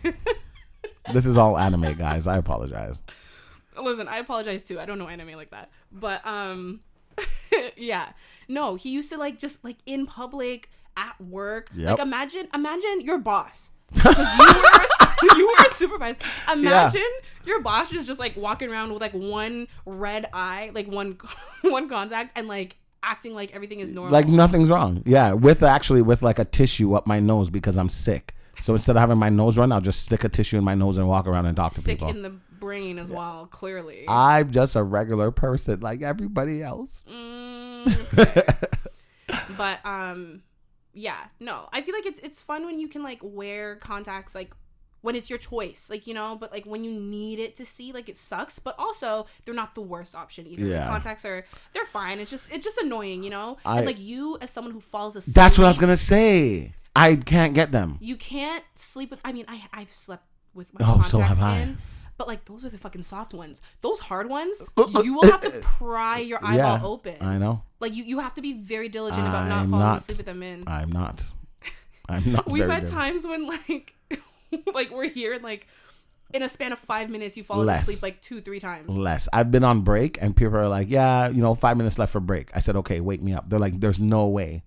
This is all anime, guys. I apologize. Listen, I apologize too. I don't know anime like that. But yeah. No, he used to like just like in public, at work. Yep. Like imagine your boss. Because you were a supervisor. Imagine your boss is just like walking around with like one red eye, like one contact, and like acting like everything is normal. Like nothing's wrong. Yeah, with like a tissue up my nose because I'm sick. So instead of having my nose run, I'll just stick a tissue in my nose and walk around and talk to people. Sick in the brain as well, clearly. I'm just a regular person like everybody else. Okay. But yeah, no, I feel like it's fun when you can like wear contacts like when it's your choice, like, you know, but like when you need it to see, like, it sucks, but also they're not the worst option either. Yeah. Like, contacts they're fine. It's just annoying, you know. And like you as someone who falls asleep. That's what I was gonna say. I can't get them. You can't sleep with. I mean, I've slept with my contacts so have I. in. But like those are the fucking soft ones. Those hard ones, you will have to pry your eyeball open. I know. Like you have to be very diligent about not falling asleep with them in. I'm not. We've had times when like like we're here and like in a span of 5 minutes you fall asleep like 2-3 times. Less. I've been on break and people are like, yeah, 5 minutes left for break. I said, okay, wake me up. They're like, there's no way.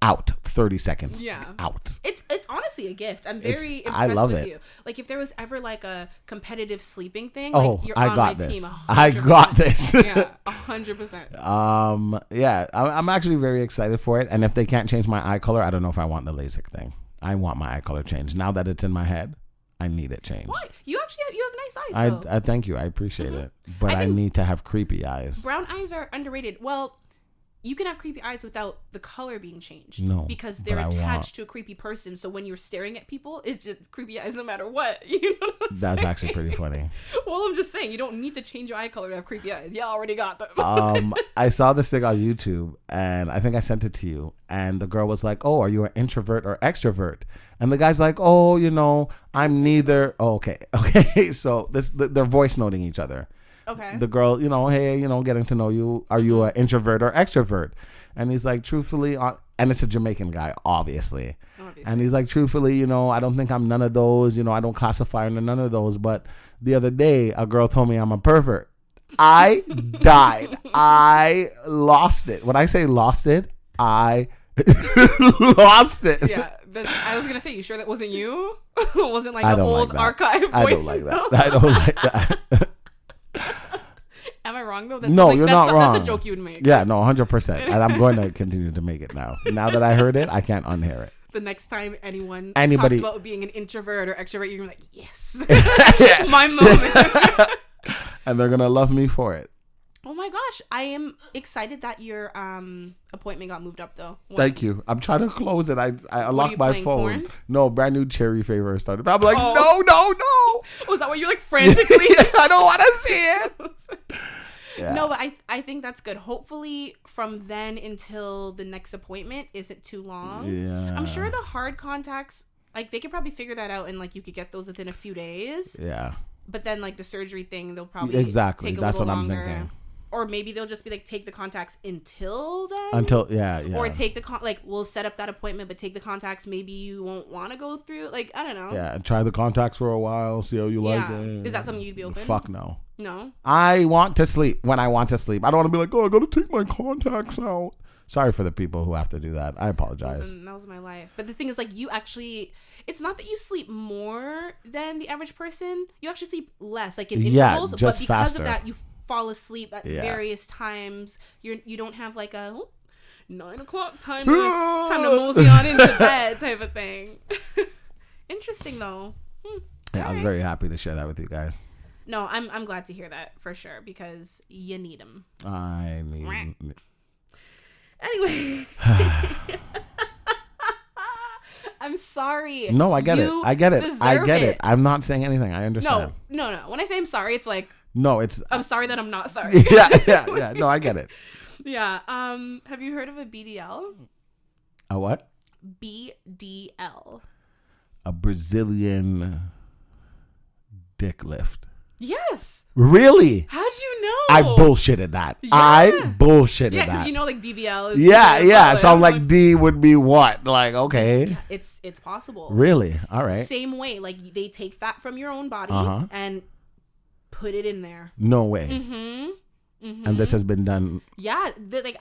Out 30 seconds. Yeah. Out. It's honestly a gift. I'm very impressed I love with it. you. Like if there was ever like a competitive sleeping thing, like you're I on got my this. team. 100%. I got this. Yeah, 100%. Yeah, I'm actually very excited for it. And if they can't change my eye color, I don't know if I want the LASIK thing. I want my eye color changed. Now that it's in my head, I need it changed. What? You actually have nice eyes though. I thank you. I appreciate it. But I need to have creepy eyes. Brown eyes are underrated. Well, you can have creepy eyes without the color being changed. No, because they're attached to a creepy person. So when you're staring at people, it's just creepy eyes no matter what. You know what I'm That's saying? actually pretty funny. Well, I'm just saying, you don't need to change your eye color to have creepy eyes. You already got them. I saw this thing on YouTube, and I think I sent it to you. And the girl was like, "Oh, are you an introvert or extrovert?" And the guy's like, "Oh, I'm neither." Oh, okay. So they're voice noting each other. Okay. The girl, hey, getting to know you. Are you an introvert or extrovert? And he's like, truthfully, and it's a Jamaican guy, obviously. And he's like, truthfully, I don't think I'm none of those. I don't classify under none of those. But the other day, a girl told me I'm a pervert. I died. I lost it. When I say lost it, I lost it. Yeah. I was going to say, you sure that wasn't you? It wasn't like an old like archive voice? I don't like that. I don't like that. Am I wrong though? No, you're not wrong. That's a joke you would make. Yeah, no, 100%. And I'm going to continue to make it now. Now that I heard it, I can't unhear it. The next time anybody talks about being an introvert or extrovert, you're going to be like, yes, my moment. And they're going to love me for it. Oh my gosh. I am excited that your appointment got moved up though. Thank you. I'm trying to close it. I unlocked my phone. Porn? No, brand new cherry flavor started. I'm like, no. Was that why you like frantically? I don't want to see it. Yeah. No, but I think that's good. Hopefully from then until the next appointment isn't too long. Yeah. I'm sure the hard contacts, like they could probably figure that out and like you could get those within a few days. Yeah. But then like the surgery thing, they'll probably take a That's little what longer. I'm thinking. Or maybe they'll just be like, take the contacts until then. Yeah. Or take the we'll set up that appointment, but take the contacts. Maybe you won't want to go through. Like, I don't know. Yeah, and try the contacts for a while, see how you like it. Is that something you'd be open? Fuck no. No? I want to sleep when I want to sleep. I don't want to be like, I got to take my contacts out. Sorry for the people who have to do that. I apologize. Listen, that was my life. But the thing is, like, you actually, it's not that you sleep more than the average person. You actually sleep less, like in intervals. Just but because faster. of that, you fall asleep at various times. You don't have like a 9 o'clock time to mosey on into bed type of thing. Interesting though. Yeah, I was very happy to share that with you guys. No, I'm glad to hear that for sure because you need them. I need. Anyway. I'm sorry. No, I get it. I get it. I'm not saying anything. I understand. No. When I say I'm sorry, it's like no, it's I'm sorry that I'm not sorry. Yeah. No, I get it. Yeah. Have you heard of a BDL? A what? BDL. A Brazilian dick lift. Yes. Really? How'd you know? I bullshitted that. Yeah. I bullshitted that. Yeah, because like BBL is. Yeah. So I'm like, D would be what? Like, okay. Yeah, it's possible. Really? All right. Same way, like they take fat from your own body and put it in there. No way. Mm-hmm. And this has been done. Yeah,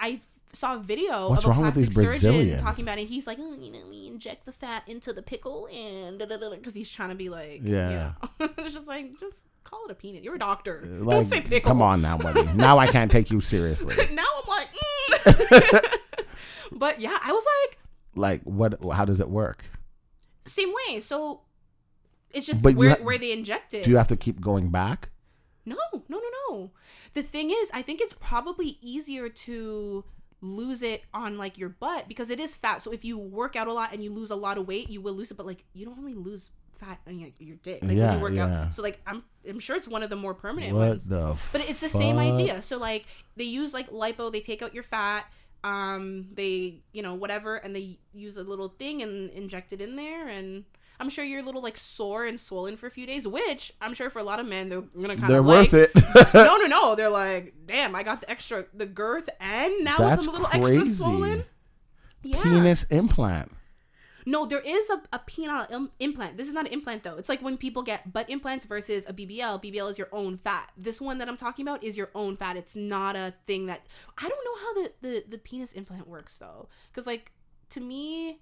I saw a video What's of a wrong with plastic these surgeon Brazilians? talking about it. He's like, we inject the fat into the pickle and because he's trying to be like, it's just like, just call it a penis. You're a doctor. Like, don't say pickle. Come on now, buddy. Now I can't take you seriously. Now I'm like, But yeah, I was like, what? How does it work? Same way. So it's just where they inject it. Do you have to keep going back? No. The thing is, I think it's probably easier to lose it on like your butt because it is fat. So if you work out a lot and you lose a lot of weight, you will lose it. But like you don't really lose fat on your dick like when you work out. So like I'm sure it's one of the more permanent ones. But it's the same idea. So like they use like lipo, they take out your fat. They, whatever, and they use a little thing and inject it in there, and I'm sure you're a little like sore and swollen for a few days, which I'm sure for a lot of men they're gonna kind of worth it. no, they're like, damn, I got the girth, and now That's it's a little crazy. extra swollen. Yeah. Penis implant. No, there is a penile implant. This is not an implant, though. It's like when people get butt implants versus a BBL. BBL is your own fat. This one that I'm talking about is your own fat. It's not a thing that... I don't know how the penis implant works, though. Because, like, to me,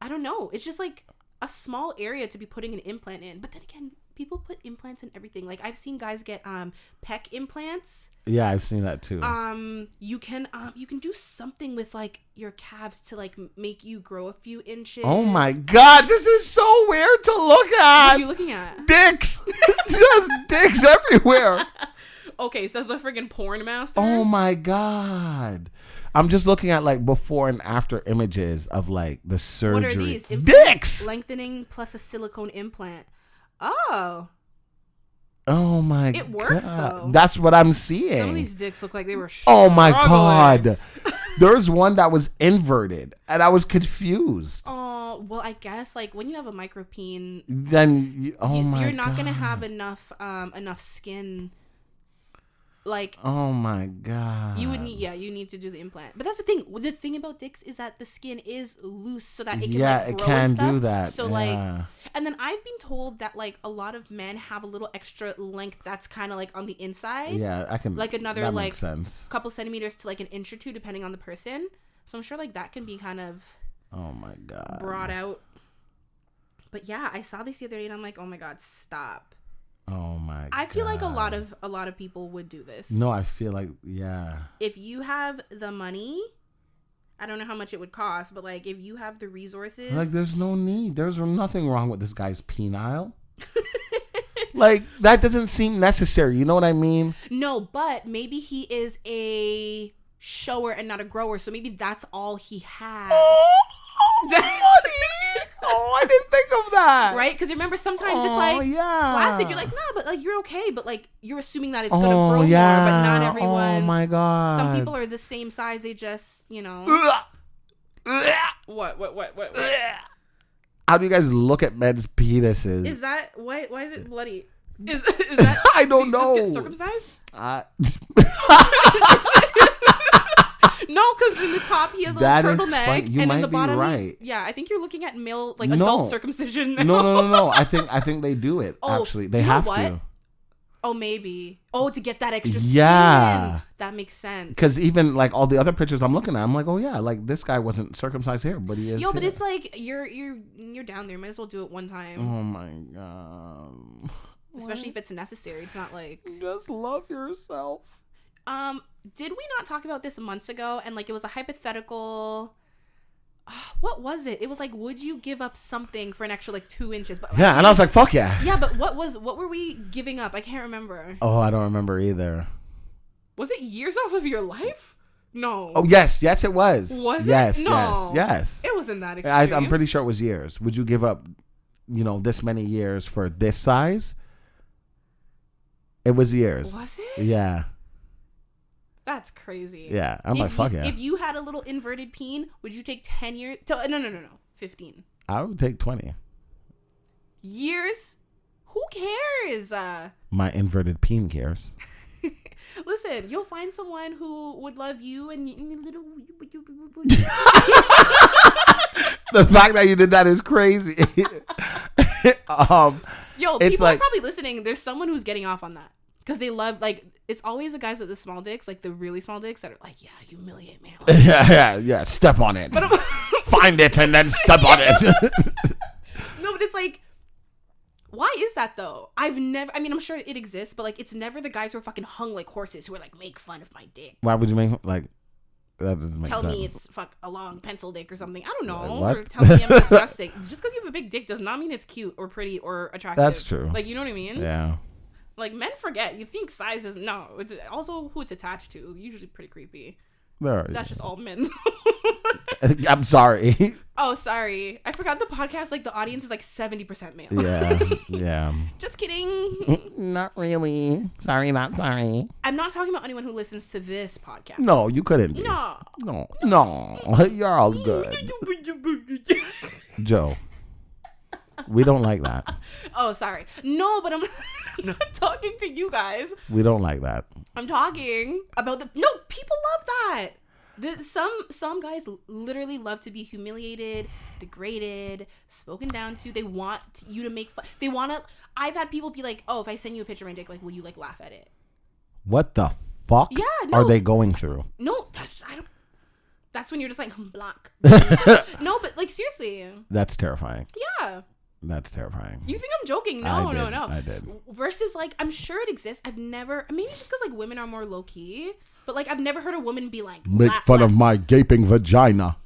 I don't know. It's just, like, a small area to be putting an implant in. But then again, people put implants in everything. Like, I've seen guys get pec implants. Yeah, I've seen that too. You can do something with like your calves to like make you grow a few inches. Oh my god, this is so weird to look at. What are you looking at? Dicks. Just dicks everywhere. Okay, so it's a friggin' porn master. Oh my god. I'm just looking at like before and after images of like the surgery. What are these? Dicks. Lengthening plus a silicone implant. Oh. Oh my It works god. though. That's what I'm seeing. Some of these dicks look like they were Oh my struggling. god. There's one that was inverted and I was confused. Oh, well, I guess like when you have a micropene, Then you're not going to have enough skin. Like, oh my god, you need to do the implant. But that's the thing. The thing about dicks is that the skin is loose, so that it can like grow and stuff. Do that. So like, and then I've been told that like a lot of men have a little extra length that's kind of like on the inside. Yeah, I can like another that like makes sense. couple centimeters to like an inch or two, depending on the person. So I'm sure like that can be kind of oh my god brought out. But yeah, I saw this the other day and I'm like, oh my god, stop. Oh my god. I feel like a lot of people would do this. No, I feel like yeah. If you have the money, I don't know how much it would cost, but like if you have the resources, like there's no need. There's nothing wrong with this guy's penile. Like that doesn't seem necessary. You know what I mean? No, but maybe he is a shower and not a grower, so maybe that's all he has. Oh, I didn't think of that. Right? Because remember, sometimes it's like plastic. You're like, nah, but like you're okay. But like you're assuming that it's gonna grow more, but not everyone. Oh my god. Some people are the same size. They just, What? How do you guys look at men's penises? Is that why is it bloody? Is that I don't know. Just get circumcised? No, because in the top he has a little turtleneck, and in the bottom, right. I think you're looking at male adult circumcision. Now. No. I think they do it. Actually, they have to. Oh, maybe. Oh, to get that extra skin. That makes sense. Because even like all the other pictures I'm looking at, I'm like, oh yeah, like this guy wasn't circumcised here, but he is. But it's like you're down there. Might as well do it one time. Oh my god. Especially if it's necessary. It's not like just love yourself. Did we not talk about this months ago? And like it was a hypothetical. What was it? It was like, would you give up something for an extra like 2 inches? But yeah, and I was like, fuck yeah. Yeah, but what were we giving up? I can't remember. Oh, I don't remember either. Was it years off of your life? No. Oh yes, it was. Was it? No. Yes. It wasn't that extreme. I'm pretty sure it was years. Would you give up, this many years for this size? It was years. Was it? Yeah. That's crazy. Yeah, I'm like, fuck yeah. If you had a little inverted peen, would you take 10 years? No. 15. I would take 20. Years? Who cares? My inverted peen cares. Listen, you'll find someone who would love you and little. The fact that you did that is crazy. Yo, people are probably listening. There's someone who's getting off on that. Because they love, like, it's always the guys with the small dicks, like the really small dicks that are like, yeah, humiliate me. Like, yeah, step on it. Find it and then step on it. No, but it's like, why is that though? I'm sure it exists, but like, it's never the guys who are fucking hung like horses who are like, make fun of my dick. Why would you make, like, that doesn't make sense. Tell me it's a long pencil dick or something. I don't know. What? Or tell me I'm disgusting. Just because you have a big dick does not mean it's cute or pretty or attractive. That's true. Like, you know what I mean? Yeah. Like, men forget. You think size is... No. It's also who it's attached to. Usually pretty creepy. That's just all men. I'm sorry. Oh, sorry. I forgot the podcast, like, the audience is like 70% male. Yeah. Just kidding. Not really. Sorry, not sorry. I'm not talking about anyone who listens to this podcast. No, you couldn't be. No. You're all good. Joe, we don't like that. Oh, sorry. No, but I'm not talking to you guys. We don't like that. I'm talking about no, people love that. Some guys literally love to be humiliated, degraded, spoken down to. They want you to make fun. They want to. I've had people be like, "Oh, if I send you a picture of my dick, like, will you like laugh at it?" What the fuck? Yeah, no. Are they going through? No, that's when you're just like, I'm black. No, but like seriously. That's terrifying. Yeah. That's terrifying. You think I'm joking? No. I did. Versus, like, I'm sure it exists. I've never, maybe just because, like, women are more low-key, but, like, I've never heard a woman be like, make fun of my gaping vagina.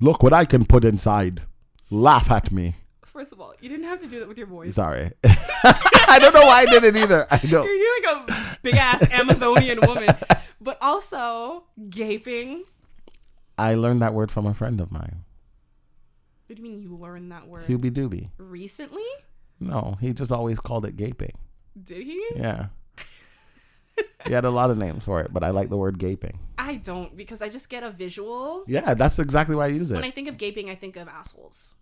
Look what I can put inside. Laugh at me. First of all, you didn't have to do that with your voice. Sorry. I don't know why I did it either. I know. You're like a big-ass Amazonian woman. But also, gaping. I learned that word from a friend of mine. What do you mean you learned that word? Hubie Doobie. Recently? No, he just always called it gaping. Did he? Yeah. He had a lot of names for it, but I like the word gaping. I don't, because I just get a visual. Yeah, that's exactly why I use it. When I think of gaping, I think of assholes.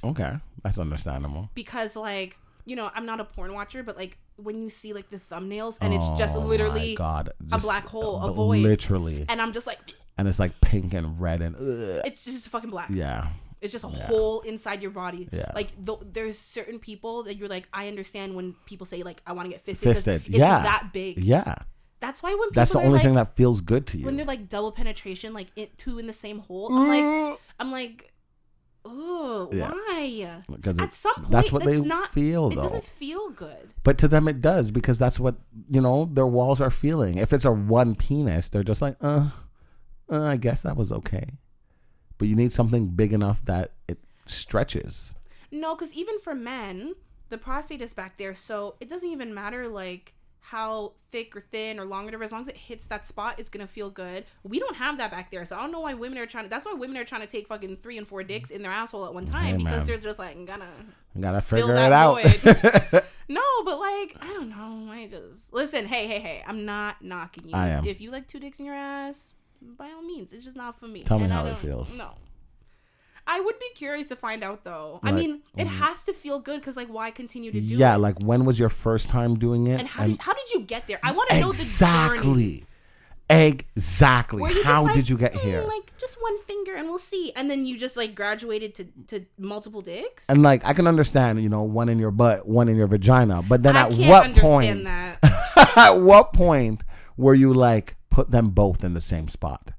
Okay, that's understandable. Because, like, you know, I'm not a porn watcher, but, like, when you see, like, the thumbnails and it's just literally a black hole, a void. Literally. And I'm just like... And it's like pink and red and... It's just fucking black. Yeah. It's just a hole inside your body. Yeah. Like, there's certain people that you're like, I understand when people say, like, I want to get fisted. Fisted. It's that big. Yeah. That's why when people That's the only like, thing that feels good to you. When they're like double penetration, like two in the same hole, I'm like, oh, why? Because at some point, that's what they feel, It though. doesn't feel good. But to them it does, because that's what, you know, their walls are feeling. If it's a one penis, they're just like, I guess that was okay. But you need something big enough that it stretches. No, because even for men, the prostate is back there, so it doesn't even matter, like, how thick or thin or long or whatever. As long as it hits that spot, it's gonna feel good. We don't have that back there, so I don't know why women are trying to. That's why women are trying to take fucking 3 and 4 dicks in their asshole at one time, because they're just like, gotta figure it out. No, but like, I don't know. I just listen. Hey, I'm not knocking you. I am. If you like 2 dicks in your ass, by all means, it's just not for me. Tell me how it feels. No. I would be curious to find out, though. Right. I mean, it has to feel good, because, like, why continue to do it? Yeah, like, when was your first time doing it? And how did you get there? I want to know the journey. Exactly. How did you get here? Like, just one finger and we'll see. And then you just, like, graduated to multiple dicks? And, like, I can understand, you know, one in your butt, one in your vagina. But then at what point were you, like, put them both in the same spot?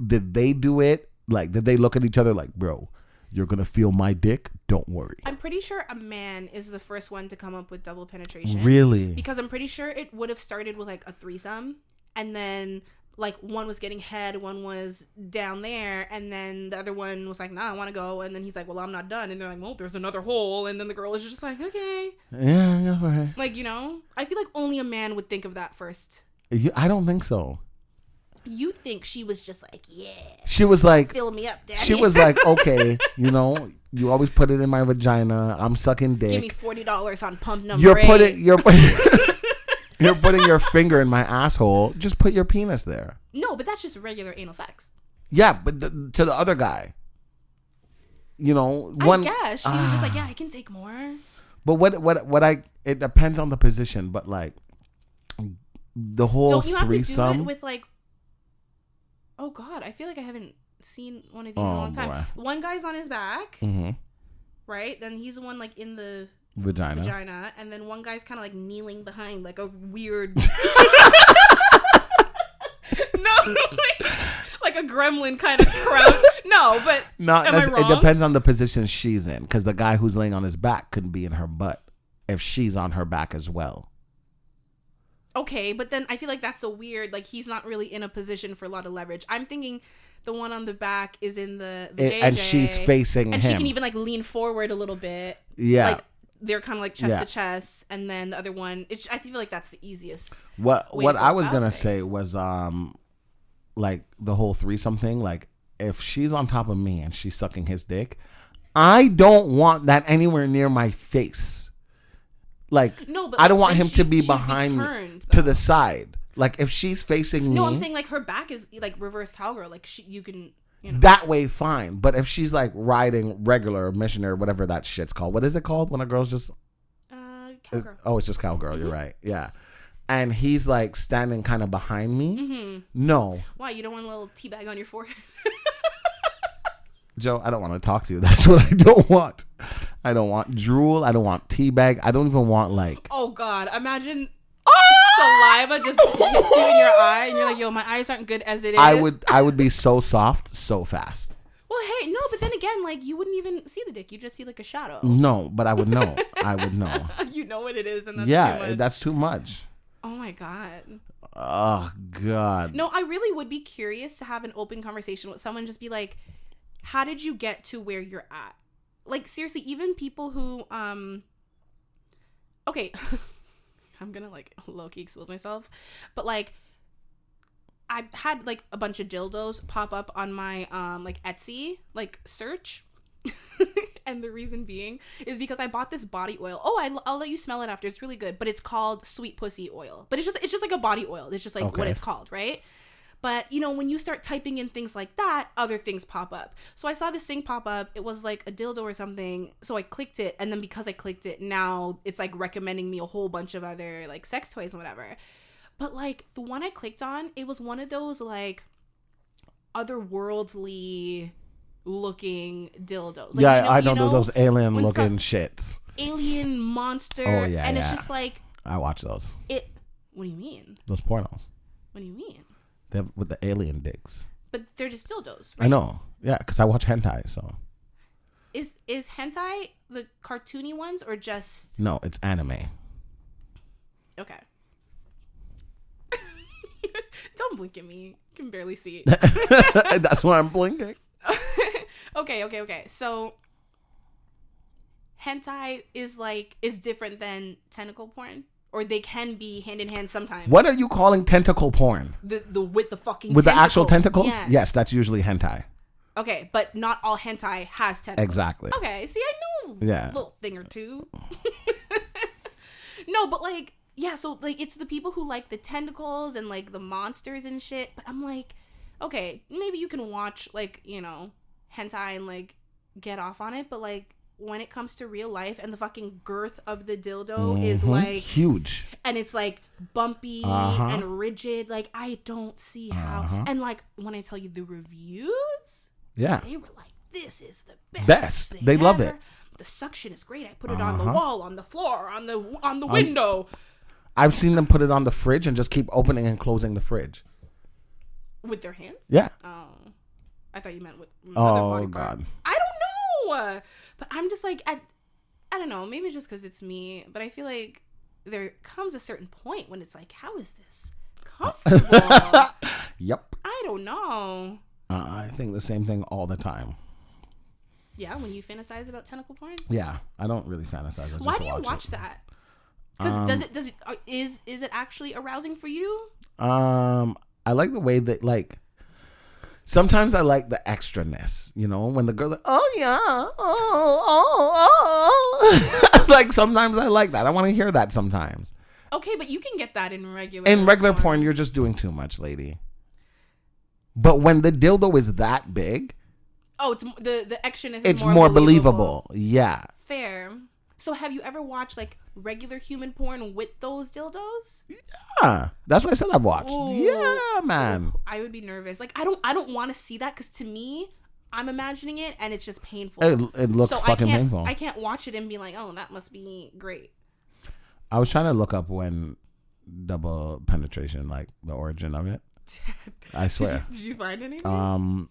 Did they do it? Like, did they look at each other like, bro, you're going to feel my dick? Don't worry. I'm pretty sure a man is the first one to come up with double penetration. Really? Because I'm pretty sure it would have started with, like, a threesome. And then, like, one was getting head, one was down there. And then the other one was like, nah, I want to go. And then he's like, well, I'm not done. And they're like, well, there's another hole. And then the girl is just like, okay. Yeah, go for it. Like, you know, I feel like only a man would think of that first. I don't think so. You think she was just like, yeah. She was like, fill me up, daddy. She was like, okay, you know, you always put it in my vagina. I'm sucking dick. Give me $40 on pump number 8. You're putting your finger in my asshole. Just put your penis there. No, but that's just regular anal sex. Yeah, but to the other guy, you know, I guess she was just like, yeah, I can take more. But it depends on the position. But like the whole don't you have threesome, to do it with like? Oh God, I feel like I haven't seen one of these in a long time. Boy. One guy's on his back, right? Then he's the one like in the vagina, and then one guy's kind of like kneeling behind, like a weird, like a gremlin kind of crouch. No, but am I wrong? It depends on the position she's in, because the guy who's laying on his back could be in her butt if she's on her back as well. Okay, but then I feel like that's a weird, like, he's not really in a position for a lot of leverage. I'm thinking the one on the back is in the JJ, and she's facing him. And she can even, like, lean forward a little bit. Yeah. Like, they're kind of like chest to chest, and then the other one, I feel like that's the easiest. What I was gonna say was like the whole threesome thing. Like if she's on top of me and she's sucking his dick, I don't want that anywhere near my face. Like no, but I don't want him to be behind me, to the side. Like if she's facing me. No, I'm saying like her back is like reverse cowgirl. Like you can. You know. That way, fine. But if she's like riding regular missionary, whatever that shit's called, what is it called when a girl's just? Cowgirl. It's just cowgirl. Mm-hmm. You're right. Yeah, and he's like standing kind of behind me. Mm-hmm. No. Why you don't want a little teabag on your forehead? Joe, I don't want to talk to you. That's what I don't want. I don't want drool. I don't want teabag. I don't even want like. Oh God! Imagine. Saliva just hits you in your eye, and you're like, "Yo, my eyes aren't good as it is." I would be so soft, so fast. Well, hey, no, but then again, like you wouldn't even see the dick; you just see like a shadow. No, but I would know. I would know. You know what it is, and that's too much. That's too much. Oh my God. Oh God. No, I really would be curious to have an open conversation with someone. Just be like, "How did you get to where you're at?" Like seriously, even people who, okay. I'm gonna like low-key expose myself, but like I had like a bunch of dildos pop up on my like Etsy like search and the reason being is because I bought this body oil. I'll let you smell it after. It's really good, but it's called Sweet Pussy Oil, but it's just like a body oil. It's just like what it's called, right? But, you know, when you start typing in things like that, other things pop up. So I saw this thing pop up. It was like a dildo or something. So I clicked it. And then because I clicked it, now it's like recommending me a whole bunch of other like sex toys and whatever. But like the one I clicked on, it was one of those like otherworldly looking dildos. Like, yeah, I know those alien looking shits. Alien monster. Oh, yeah. And it's just like. I watch those. What do you mean? Those pornos. What do you mean? With the alien dicks. But they're just dildos, right? I know. Yeah, because I watch hentai, so. Is hentai the cartoony ones or just... No, it's anime. Okay. Don't blink at me. I can barely see. That's why I'm blinking. Okay. So, hentai is different than tentacle porn? Or they can be hand in hand sometimes. What are you calling tentacle porn? The with the fucking with tentacles. The actual tentacles? Yes, that's usually hentai. Okay, but not all hentai has tentacles. Exactly. Okay, see, I know a little thing or two. No, but like, yeah, so like it's the people who like the tentacles and like the monsters and shit. But I'm like, okay, maybe you can watch like, you know, hentai and like get off on it, but like when it comes to real life and the fucking girth of the dildo is like huge and it's like bumpy and rigid, like I don't see how. And like when I tell you the reviews, they were like, this is the best thing they ever. Love it. The suction is great. I put it on the wall, on the floor, on the window. I've seen them put it on the fridge and just keep opening and closing the fridge with their hands. Yeah. Oh, I thought you meant with body God. I don't know. But I'm just like, I don't know, maybe it's just because it's me, but I feel like there comes a certain point when it's like, how is this comfortable? Yep. I don't know. I think the same thing all the time. Yeah, when you fantasize about tentacle porn? Yeah, I don't really fantasize. Why do you watch that? Because is it actually arousing for you? I like the way that like. Sometimes I like the extraness, you know, when the girl like, oh yeah, oh. Like sometimes I like that. I want to hear that sometimes. Okay, but you can get that in regular porn. You're just doing too much, lady. But when the dildo is that big, it's the extraness. It's more believable. Yeah. Fair. So have you ever watched like regular human porn with those dildos? Yeah, that's what I said I've watched. Ooh. Yeah, man. Ooh, I would be nervous. Like I don't want to see that because to me, I'm imagining it and it's just painful. It looks fucking painful. I can't watch it and be like, oh, that must be great. I was trying to look up when double penetration, like the origin of it. I swear. Did you find anything?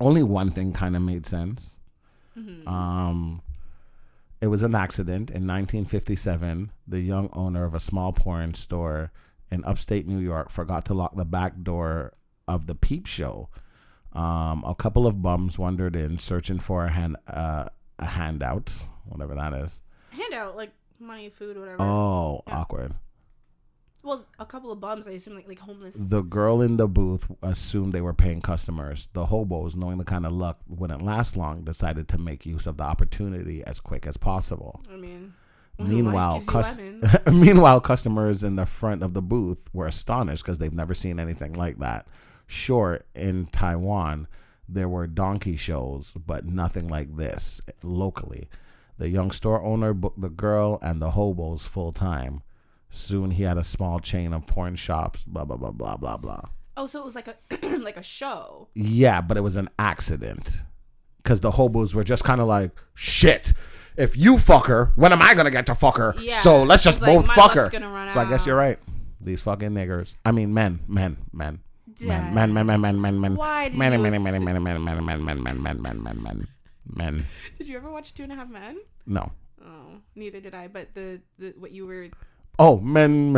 Only one thing kind of made sense. Mm-hmm. It was an accident in 1957. The young owner of a small porn store in upstate New York forgot to lock the back door of the peep show. A couple of bums wandered in searching for a handout, whatever that is. handout, like money, food, whatever. Oh, Yeah. awkward. Well, a couple of bums, I assume, like homeless. The girl in the booth assumed they were paying customers. The hobos, knowing the kind of luck wouldn't last long, decided to make use of the opportunity as quick as possible. I mean, meanwhile, customers in the front of the booth were astonished because they've never seen anything like that. Sure, in Taiwan, there were donkey shows, but nothing like this locally. The young store owner booked the girl and the hobos full time. Soon he had a small chain of porn shops, blah, blah, blah, blah, blah, blah. Oh, so it was like a like a show. Yeah, but it was an accident. Because the hobos were just kind of like, shit, if you fuck her, when am I going to get to fuck her? Yeah, so let's just both fuck her. So I guess you're right. These fucking niggers. I mean, men. Why Did you ever watch 2.5 Men? No. Oh, neither did I. But the what you were. Oh, men.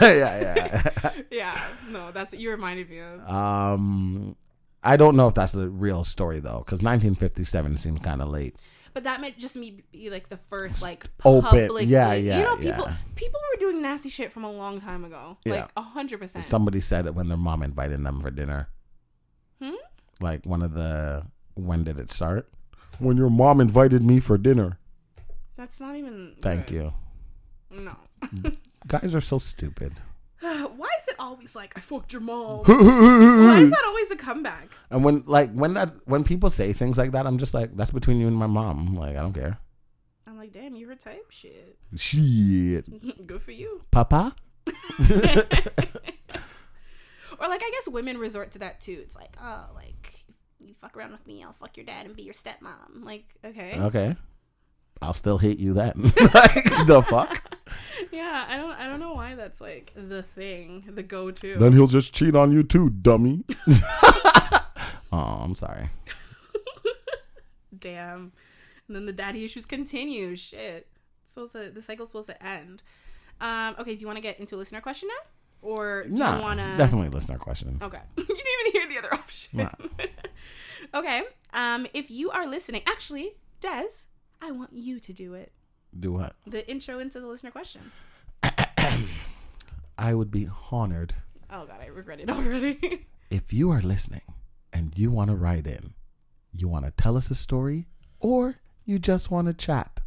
Yeah. Yeah, no, that's what you reminded me of. I don't know if that's the real story though, because 1957 seems kind of late. But that might just be like the first like open. Publicly, Yeah. You know, people were doing nasty shit from a long time ago. Yeah. Like 100%. Somebody said it when their mom invited them for dinner. Like when did it start? When your mom invited me for dinner. That's not even. Thank good. you. No. Guys are so stupid. Why is it always like I fucked your mom? Why is that always a comeback? And when people say things like that, I'm just like, that's between you and my mom. I'm like, I don't care. I'm like, damn, you her type? Shit. Good for you. Papa? Or like I guess women resort to that too. It's like, oh, like you fuck around with me, I'll fuck your dad and be your stepmom. Like, okay. I'll still hate you then. Like, the fuck? Yeah, I don't know why that's like the thing, the go-to. Then he'll just cheat on you too, dummy. Oh, I'm sorry. Damn. And then the daddy issues continue. Shit. The cycle's supposed to end. Okay, do you want to get into a listener question now? Or do you want to... definitely listener question. Okay. You didn't even hear the other option. Nah. Okay. If you are listening... Actually, Des, I want you to do it. Do what? The intro into the listener question. I would be honored. Oh, God, I regret it already. If you are listening and you want to write in, you want to tell us a story, or you just want to chat,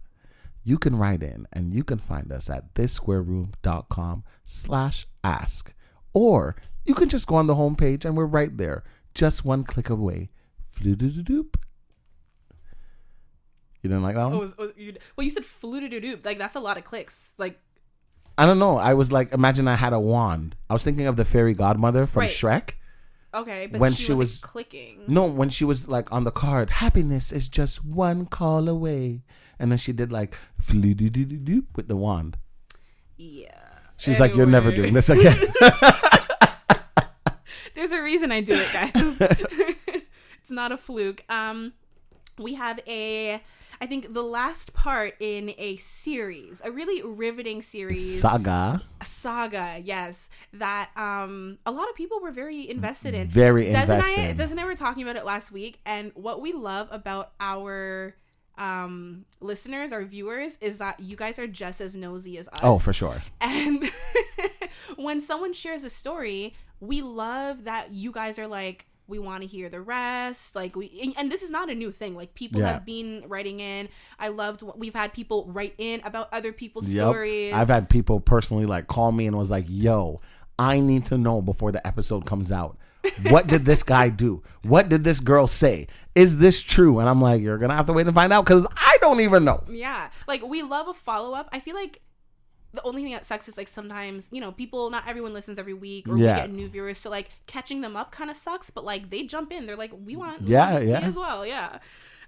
you can write in and you can find us at thissquareroom.com/ask. Or you can just go on the homepage and we're right there. Just one click away. Floo-doo-doo-doop. You didn't like that one? You said floo-doo-doo-doop. Like, that's a lot of clicks. Like, I don't know. I was like, imagine I had a wand. I was thinking of the fairy godmother from Shrek. Okay, but when she was clicking. No, when she was like on the card, happiness is just one call away. And then she did like floo-doo-doo-doo-doop with the wand. Yeah. She's like, you're never doing this again. There's a reason I do it, guys. It's not a fluke. We have I think the last part in a series, a really riveting series. Saga, yes. That a lot of people were very invested in. Des and I were talking about it last week, and what we love about our listeners, our viewers, is that you guys are just as nosy as us. Oh, for sure. And when someone shares a story, we love that you guys are like, we want to hear the rest. Like and this is not a new thing. Like people have been writing in. We've had people write in about other people's stories. I've had people personally like call me and was like, yo, I need to know before the episode comes out. What did this guy do? What did this girl say? Is this true? And I'm like, you're going to have to wait and find out because I don't even know. Yeah. Like we love a follow-up. I feel like the only thing that sucks is like sometimes, not everyone listens every week or we get new viewers. So like catching them up kind of sucks, but like they jump in. They're like, we want this tea as well. Yeah.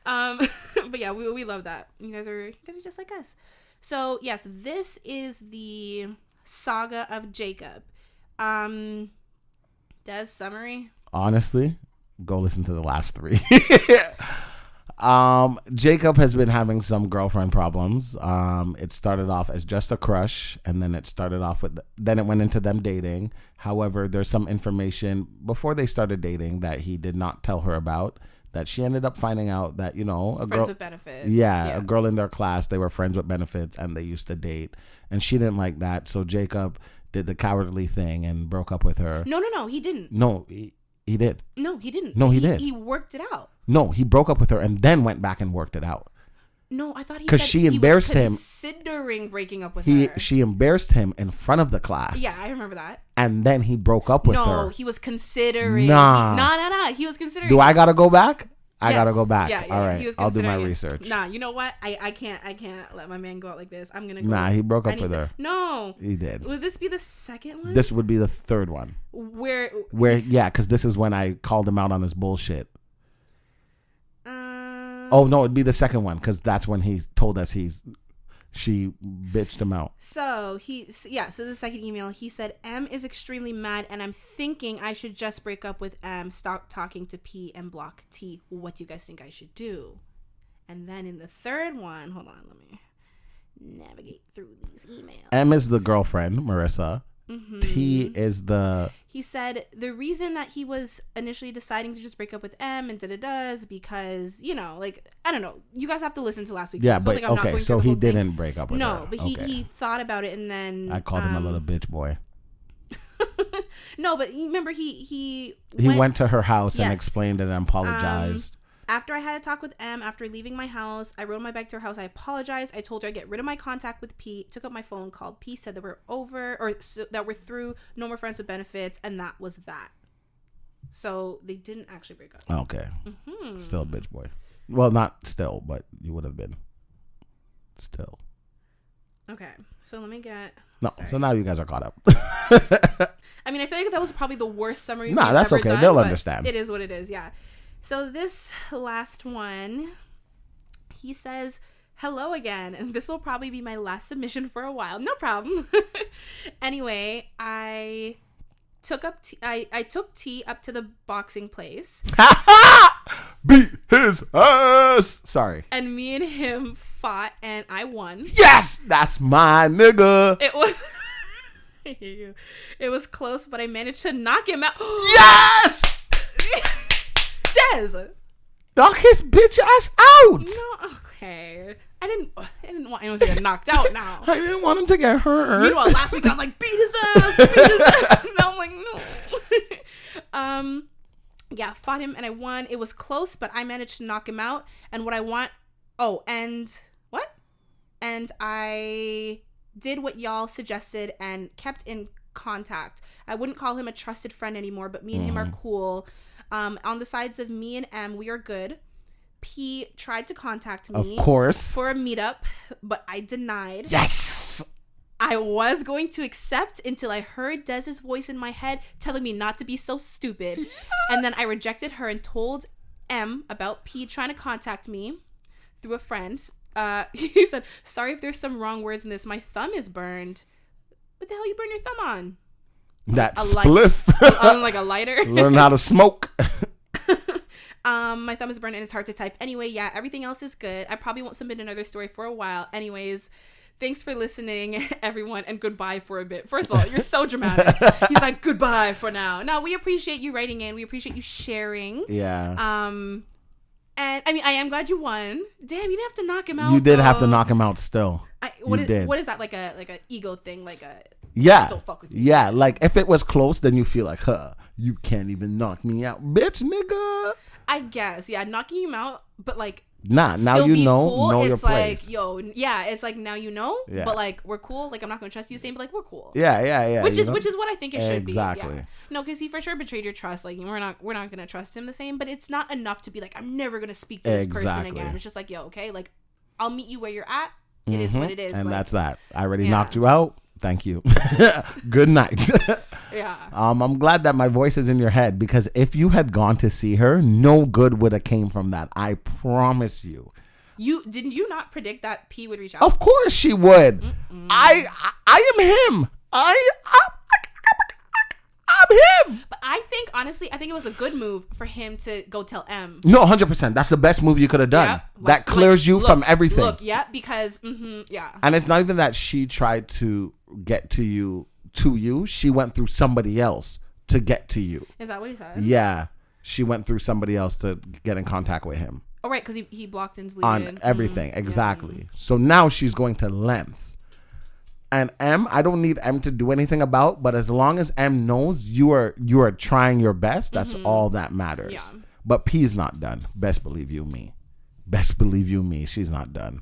But yeah, we love that. You guys are just like us. So yes, this is the saga of Jacob. Des, summary? Honestly, go listen to the last 3. Jacob has been having some girlfriend problems. It started off as just a crush, and then it went into them dating. However, there's some information before they started dating that he did not tell her about that she ended up finding out that, a Friends with benefits. Yeah, a girl in their class, they were friends with benefits and they used to date. And she didn't like that. So Jacob did the cowardly thing and broke up with her. No, he didn't. No, he did. No, he didn't. No, he did. He worked it out. No, he broke up with her and then went back and worked it out. No, I thought he said she embarrassed him. Considering breaking up with her. She embarrassed him in front of the class. Yeah, I remember that. And then he broke up with her. No, he was considering. Nah. He was considering. Do I gotta go back? I yes. gotta go back. Yeah, all right, I'll do my research. Nah, you know what? I can't let my man go out like this. I'm gonna go. Nah, he broke up with her. No, he did. Would this be the second one? This would be the third one. Where? Yeah, because this is when I called him out on his bullshit. Oh no, it'd be the second one because that's when he told us she bitched him out. So so the second email, he said, M is extremely mad and I'm thinking I should just break up with M, stop talking to P and block T. What do you guys think I should do? And then in the third one, hold on, let me navigate through these emails. M is the girlfriend, Marissa. Mm-hmm. T is the... He said the reason that he was initially deciding to just break up with M and is because, I don't know. You guys have to listen to last week's episode. Yeah, but okay, so he didn't break up with her. No, but he thought about it and then... I called him a little bitch boy. No, but remember he went to her house and explained it and apologized. After I had a talk with M, after leaving my house, I rode my bike to her house. I apologized. I told her I'd get rid of my contact with P. Took up my phone, called P, said that we're over, that we're through, no more friends with benefits, and that was that. So they didn't actually break up. Okay. Mm-hmm. Still a bitch boy. Well, not still, but you would have been. Still. Okay. So let me get... No, sorry. So now you guys are caught up. I mean, I feel like that was probably the worst summary we've that's ever okay. Done, they'll understand. It is what it is, yeah. So this last one, he says, hello again, and this will probably be my last submission for a while. No problem. Anyway, I took T up to the boxing place. Beat his ass. Sorry. And me and him fought, and I won. Yes, that's my nigga. It was close, but I managed to knock him out. Yes! Des! Knock his bitch ass out! No, okay. I didn't want him to get knocked out now. I didn't want him to get hurt. Meanwhile, last week I was like, beat his ass. Now I'm like, no. Yeah, fought him and I won. It was close, but I managed to knock him out. And what I want... Oh, and... What? And I did what y'all suggested and kept in contact. I wouldn't call him a trusted friend anymore, but me and him are cool. On the sides of me and M, we are good. P tried to contact me, of course, for a meetup, but I denied. Yes! I was going to accept until I heard Dez's voice in my head telling me not to be so stupid. Yes! And then I rejected her and told M about P trying to contact me through a friend. He said, sorry if there's some wrong words in this. My thumb is burned. What the hell you burn your thumb on? That spliff. On like a lighter. Learn how to smoke. My thumb is burned and it's hard to type. Anyway, yeah, everything else is good. I probably won't submit another story for a while. Anyways, thanks for listening, everyone, and goodbye for a bit. First of all, you're so dramatic. He's like, goodbye for now. No, we appreciate you writing in. We appreciate you sharing. Yeah. And I mean, I am glad you won. Damn, you didn't have to knock him out. You did have to knock him out still. What is that, like a ego thing? Like a... Yeah. Don't fuck with me. Yeah, like if it was close, then you feel like, you can't even knock me out, bitch, nigga. I guess, yeah, knocking him out, but like, now you know your place. It's like, yeah, it's like now you know, but like we're cool. Like I'm not gonna trust you the same, but like we're cool. Yeah. Which is what I think it should be. Exactly. Yeah. No, because he for sure betrayed your trust. Like we're not gonna trust him the same, but it's not enough to be like I'm never gonna speak to this person again. It's just like okay, like I'll meet you where you're at. It is what it is, and like, that's that. I already knocked you out. Thank you. Good night. Yeah. I'm glad that my voice is in your head because if you had gone to see her, no good would have came from that. I promise you. Didn't you not predict that P would reach out? Of course she would. I am him. I'm him. But I think honestly, it was a good move for him to go tell M. No, 100%. That's the best move you could have done. Yeah, that clears you from everything. Look, yeah, because yeah. And it's not even that she tried to get to you. She went through somebody else to get to you. Is that what he said? Yeah. she went through somebody else to get in contact with him. Oh, right, because he blocked and deleted. On everything, exactly. Yeah. So now she's going to lengths. And M, I don't need M to do anything about, but as long as M knows you are trying your best, that's all that matters. Yeah. But P's not done. Best believe you me. Best believe you me. She's not done.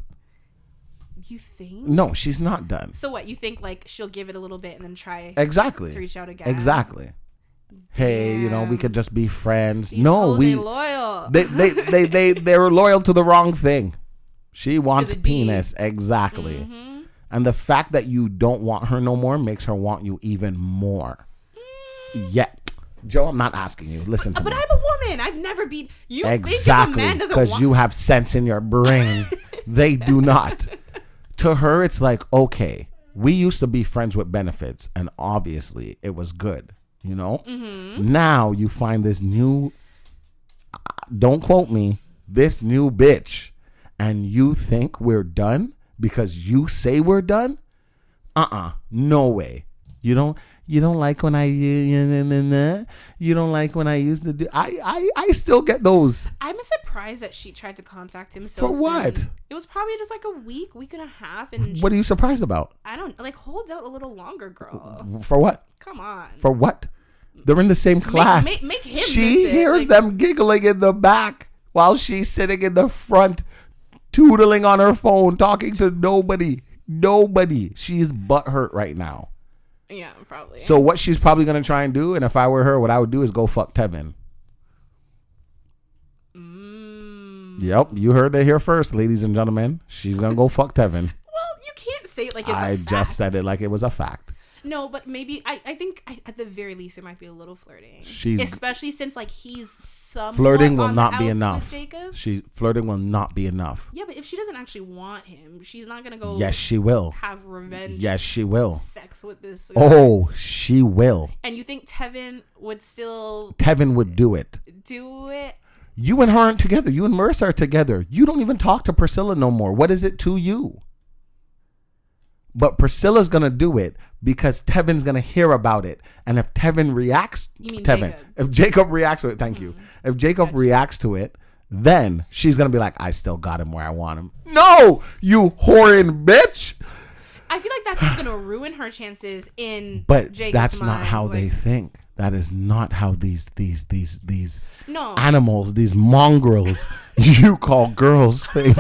You think? No, she's not done. So what? You think like she'll give it a little bit and then try exactly to reach out again? Exactly. Damn. Hey, we could just be friends. These hoes ain't loyal. They were loyal to the wrong thing. She wants penis. Exactly. Mm-hmm. And the fact that you don't want her no more makes her want you even more. Yeah. Joe, I'm not asking you. Listen to me. But I'm a woman. I've never been. You exactly, think if a man doesn't because you have sense in your brain. They do not. To her, it's like, okay, we used to be friends with benefits, and obviously it was good. Mm-hmm. Now you find this new, don't quote me, this new bitch, and you think we're done because you say we're done? No way. You don't like when you don't like when I used to do. I still get those. I'm surprised that she tried to contact him so soon. For what? It was probably just like a week and a half. And what are you surprised about? I don't hold out a little longer, girl. For what? Come on. For what? They're in the same class. Make him. She hears them giggling in the back while she's sitting in the front, tootling on her phone, talking to nobody. Nobody. She's butthurt right now. Yeah, probably. So what she's probably going to try and do, and if I were her, what I would do is go fuck Tevin. Yep, you heard it here first, ladies and gentlemen. She's going to go fuck Tevin. Well, you can't say it like it's a fact. I just said it like it was a fact. No, but maybe, I think at the very least, it might be a little flirting. Especially since, like, he's somewhat flirting will on not the be outs enough. with Jacob. Flirting will not be enough. Yeah, but if she doesn't actually want him, she's not going to go. Yes, she will. Have revenge. Yes, she will. Sex with this. Oh, she will. And you think Tevin would still. Tevin would do it. Do it? You and her aren't together. You and Marissa are together. You don't even talk to Priscilla no more. What is it to you? But Priscilla's going to do it because Tevin's going to hear about it. And if Tevin reacts, Jacob. If Jacob reacts to it, thank you. If Jacob reacts to it, then she's going to be like, I still got him where I want him. No, you whoring bitch. I feel like that's just going to ruin her chances in But Jacob's that's mind. not how they think. That is not how these no. animals, these mongrels you call girls think.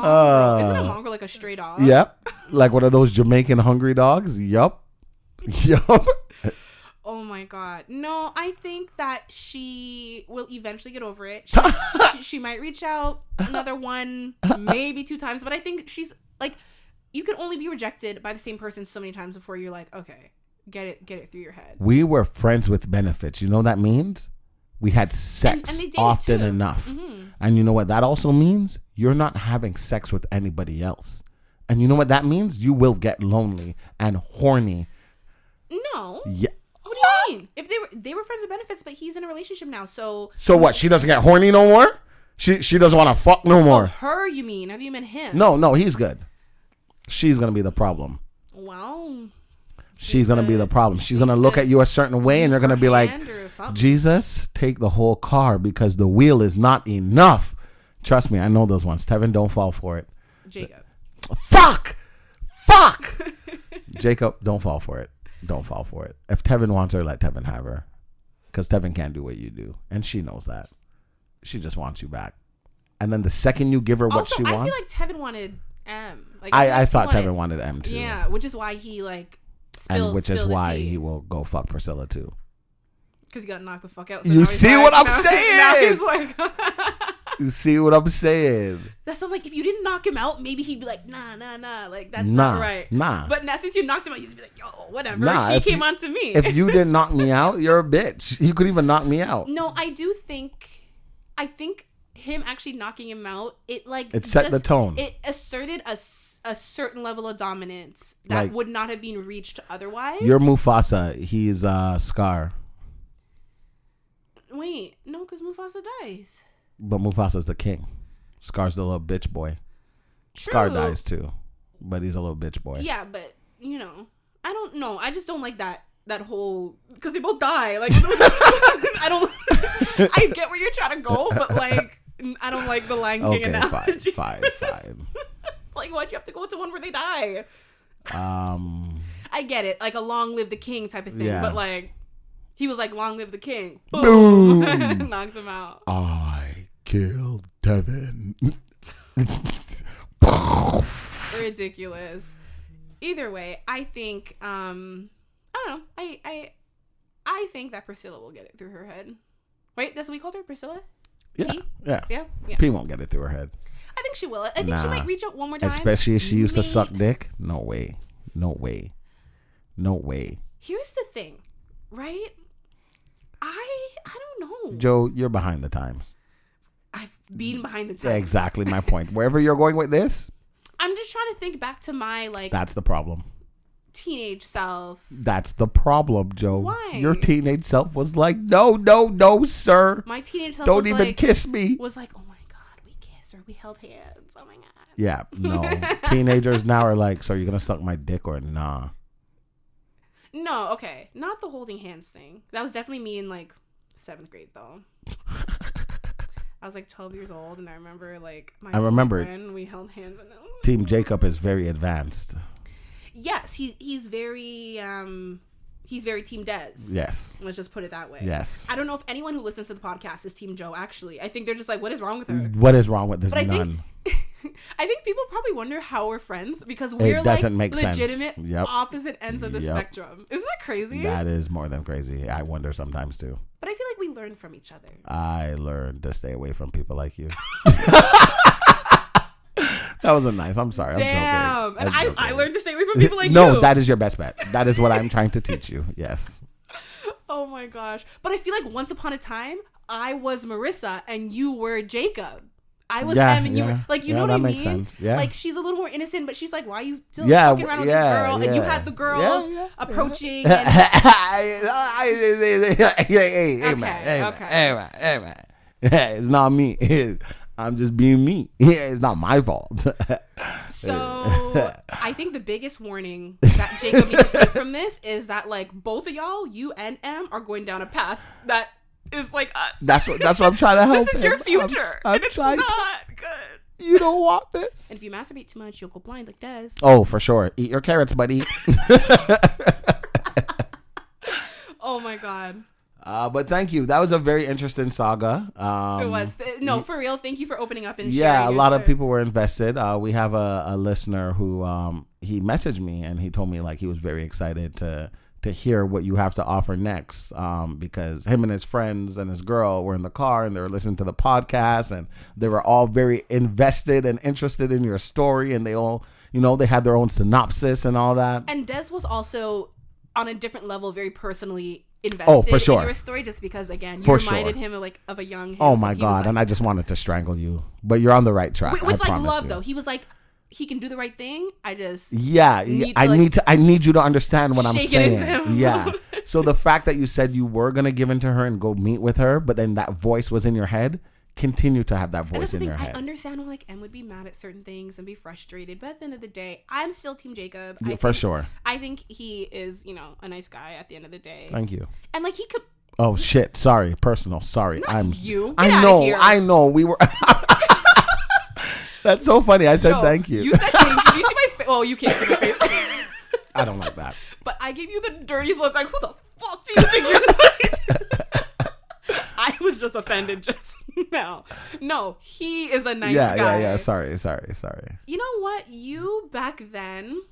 Isn't a mongrel like a stray dog? Yep. Like one of those Jamaican hungry dogs? Yup. Oh my God. No, I think that she will eventually get over it. She might reach out another one, maybe 2 times, but I think she's like, you can only be rejected by the same person so many times before you're like, okay, get it through your head. We were friends with benefits. You know what that means? We had sex and often enough. Mm-hmm. And you know what that also means? You're not having sex with anybody else. And you know what that means? You will get lonely and horny. No. Yeah. What do you mean? If they were friends with benefits, but he's in a relationship now, so what? She doesn't get horny no more? She doesn't want to fuck no more. Oh, her, you mean? Have you meant him? No, he's good. She's gonna be the problem. Well, she's gonna be the problem. She's gonna look at you a certain way, and you're gonna be like, Jesus, take the whole car because the wheel is not enough. Trust me, I know those ones. Tevin, don't fall for it. Jacob. Fuck. Jacob, don't fall for it. Don't fall for it. If Tevin wants her, let Tevin have her. Because Tevin can't do what you do. And she knows that. She just wants you back. And then the second you give her what she wants. I feel like Tevin wanted M. Like, I thought Tevin wanted M too. Yeah, which is why he which is why he will go fuck Priscilla too. Because he got knocked the fuck out. So you see what I'm saying? Now he's like... You see what I'm saying? That's like, if you didn't knock him out, maybe he'd be like, nah. Like, that's not right. Nah. But now since you knocked him out, he's be like, yo, whatever. She came on to me. If you didn't knock me out, you're a bitch. You could even knock me out. No, I think him actually knocking him out, it set the tone. It asserted a certain level of dominance that would not have been reached otherwise. You're Mufasa. He's Scar. Wait, no, because Mufasa dies. But Mufasa's the king. Scar's the little bitch boy. True. Scar dies too, but he's a little bitch boy. Yeah, but I don't know. I just don't like that that whole, because they both die. Like, I don't. I get where you're trying to go, but like, I don't like the Lion King analogy. Fine. Like, why'd you have to go to one where they die? I get it, like a long live the king type of thing, but like, he was like, long live the king. Boom. Knocked him out. I killed Devin. Ridiculous. Either way, I think I don't know. I think that Priscilla will get it through her head. Wait, that's what we called her, Priscilla? Yeah. P? Yeah. P won't get it through her head. I think she will. I think she might reach out one more time. Especially if she used to suck dick. No way. Here's the thing, right? I don't know. Joe, you're behind the times. I've been behind the times. Yeah, exactly my point. Wherever you're going with this, I'm just trying to think back to my like. That's the problem. Teenage self. That's the problem, Joe. Why? Your teenage self was like, no, sir. My teenage self don't even kiss me. Was like, oh my god, we kissed or we held hands. Oh my god. Yeah, no. Teenagers now are like, so are you gonna suck my dick or nah? No, okay, not the holding hands thing. That was definitely me in like 7th grade though. I was like 12 years old, and I remember like my boyfriend, we held hands. And Team Jacob is very advanced. Yes, he's very Team Des. Yes. Let's just put it that way. Yes. I don't know if anyone who listens to the podcast is Team Joe, actually. I think they're just like, what is wrong with her? What is wrong with this nun? I think people probably wonder how we're friends because we're like legitimate opposite ends of the spectrum. Isn't that crazy? That is more than crazy. I wonder sometimes too. But I feel like we learn from each other. I learned to stay away from people like you. That wasn't nice. I'm sorry. Damn. I'm joking. I learned to stay away from people like you. No, that is your best bet. That is what I'm trying to teach you. Yes. Oh my gosh. But I feel like once upon a time, I was Marissa and you were Jacob. I was Em and you were like, you know what I mean? That makes sense. Yeah. Like, she's a little more innocent, but she's like, why are you still fucking around with this girl? And you had the girls approaching. And hey, man. It's not me. I'm just being me. It's not my fault. So I think the biggest warning that Jacob needs to take from this is that like both of y'all, you and Em, are going down a path that is like us. That's what I'm trying to help. This is your future. And it's not good. You don't want this. And if you masturbate too much, you'll go blind like Des. Oh, for sure. Eat your carrots, buddy. Oh my god. But thank you. That was a very interesting saga. It was. No, for real. Thank you for opening up and sharing. Yeah, a lot of people were invested. We have a listener who he messaged me and he told me like he was very excited to hear what you have to offer next, because him and his friends and his girl were in the car and they were listening to the podcast and they were all very invested and interested in your story, and they all, they had their own synopsis and all that. And Des was also on a different level, very personally invested in your story, just because again you reminded him of a young him. Oh my god, like, and I just wanted to strangle you, but you're on the right track with like love though. He was like, he can do the right thing. I just I need you to understand what I'm saying. It into him. Yeah. So the fact that you said you were gonna give in to her and go meet with her, but then that voice was in your head, continue to have that voice in your head. I understand like Em would be mad at certain things and be frustrated, but at the end of the day, I'm still Team Jacob. For sure. I think he is, a nice guy at the end of the day. Thank you. And like he could. Oh shit! Sorry, personal. Sorry, you. I know. We were. That's so funny. I said thank you. You said thank you. You see my face? Well, you can't see my face. I don't like that. But I gave you the dirtiest look. Like, who the fuck do you think you're doing? I was just offended just now. No, he is a nice guy. Yeah. Sorry. You know what? You back then,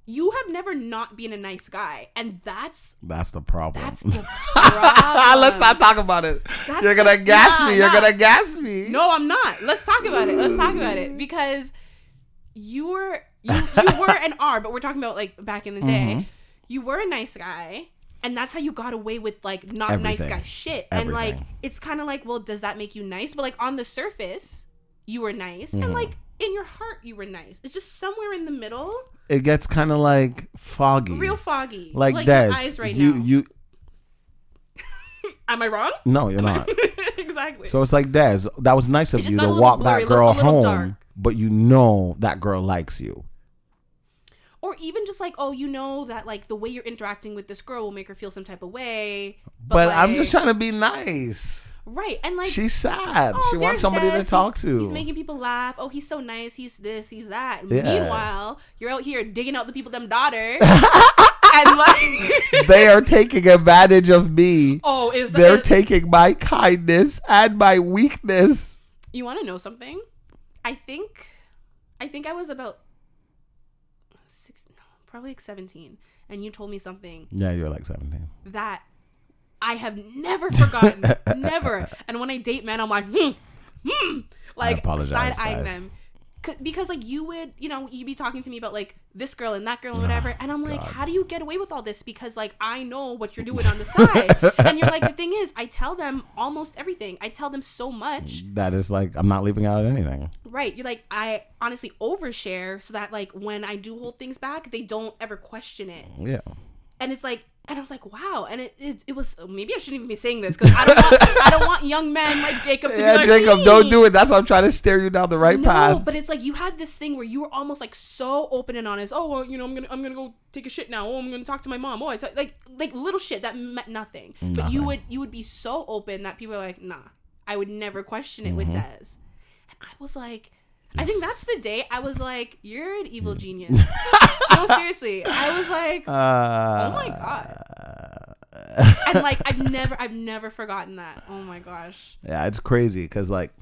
you have never not been a nice guy, and that's the problem. That's the problem. Let's not talk about it. You're gonna gas me. You're gonna gas me. No, I'm not. Let's talk about it. Because you were and are, but we're talking about like back in the day. Mm-hmm. You were a nice guy. And that's how you got away with like not nice guy shit. Everything. And like it's kind of like, well, does that make you nice? But like on the surface, you were nice, and like in your heart, you were nice. It's just somewhere in the middle. It gets kind of like foggy, real foggy, like Des. Your eyes right now. You. Am I wrong? No, you're not. Exactly. So it's like Des. That was nice of you to walk that girl home, but that girl likes you. Or even just like, oh, you know that like the way you're interacting with this girl will make her feel some type of way. But like, I'm just trying to be nice. Right. And like, she's sad. Oh, she wants somebody to talk to. He's making people laugh. Oh, he's so nice. He's this, he's that. Yeah. Meanwhile, you're out here digging out the people, them daughter. And like, they are taking advantage of me. Oh, they're taking my kindness and my weakness. You want to know something? I think I was about probably like 17, and you told me something. Yeah, you were like 17. That I have never forgotten. Never. And when I date men, I'm like, like side eyeing them. Because like you would, you'd be talking to me about like this girl and that girl and whatever, and I'm like, how do you get away with all this? Because like I know what you're doing on the side. And you're like, the thing is, I tell them almost everything. I tell them so much that is like I'm not leaving out anything. Right. You're like, I honestly overshare so that like when I do hold things back, they don't ever question it. Yeah. And it's like, and I was like, wow. And it was, maybe I shouldn't even be saying this because I don't want young men like Jacob to be like, Jacob, don't do it. That's why I'm trying to steer you down the right path. But it's like you had this thing where you were almost like so open and honest. Oh, well, I'm gonna go take a shit now. Oh, I'm gonna talk to my mom. Oh, like little shit that meant nothing. But you would be so open that people are like, nah, I would never question it with Des. And I was like, I think that's the day I was like, you're an evil genius. No, seriously. I was like, oh my God. And like, I've never forgotten that. Oh my gosh. Yeah, it's crazy because like,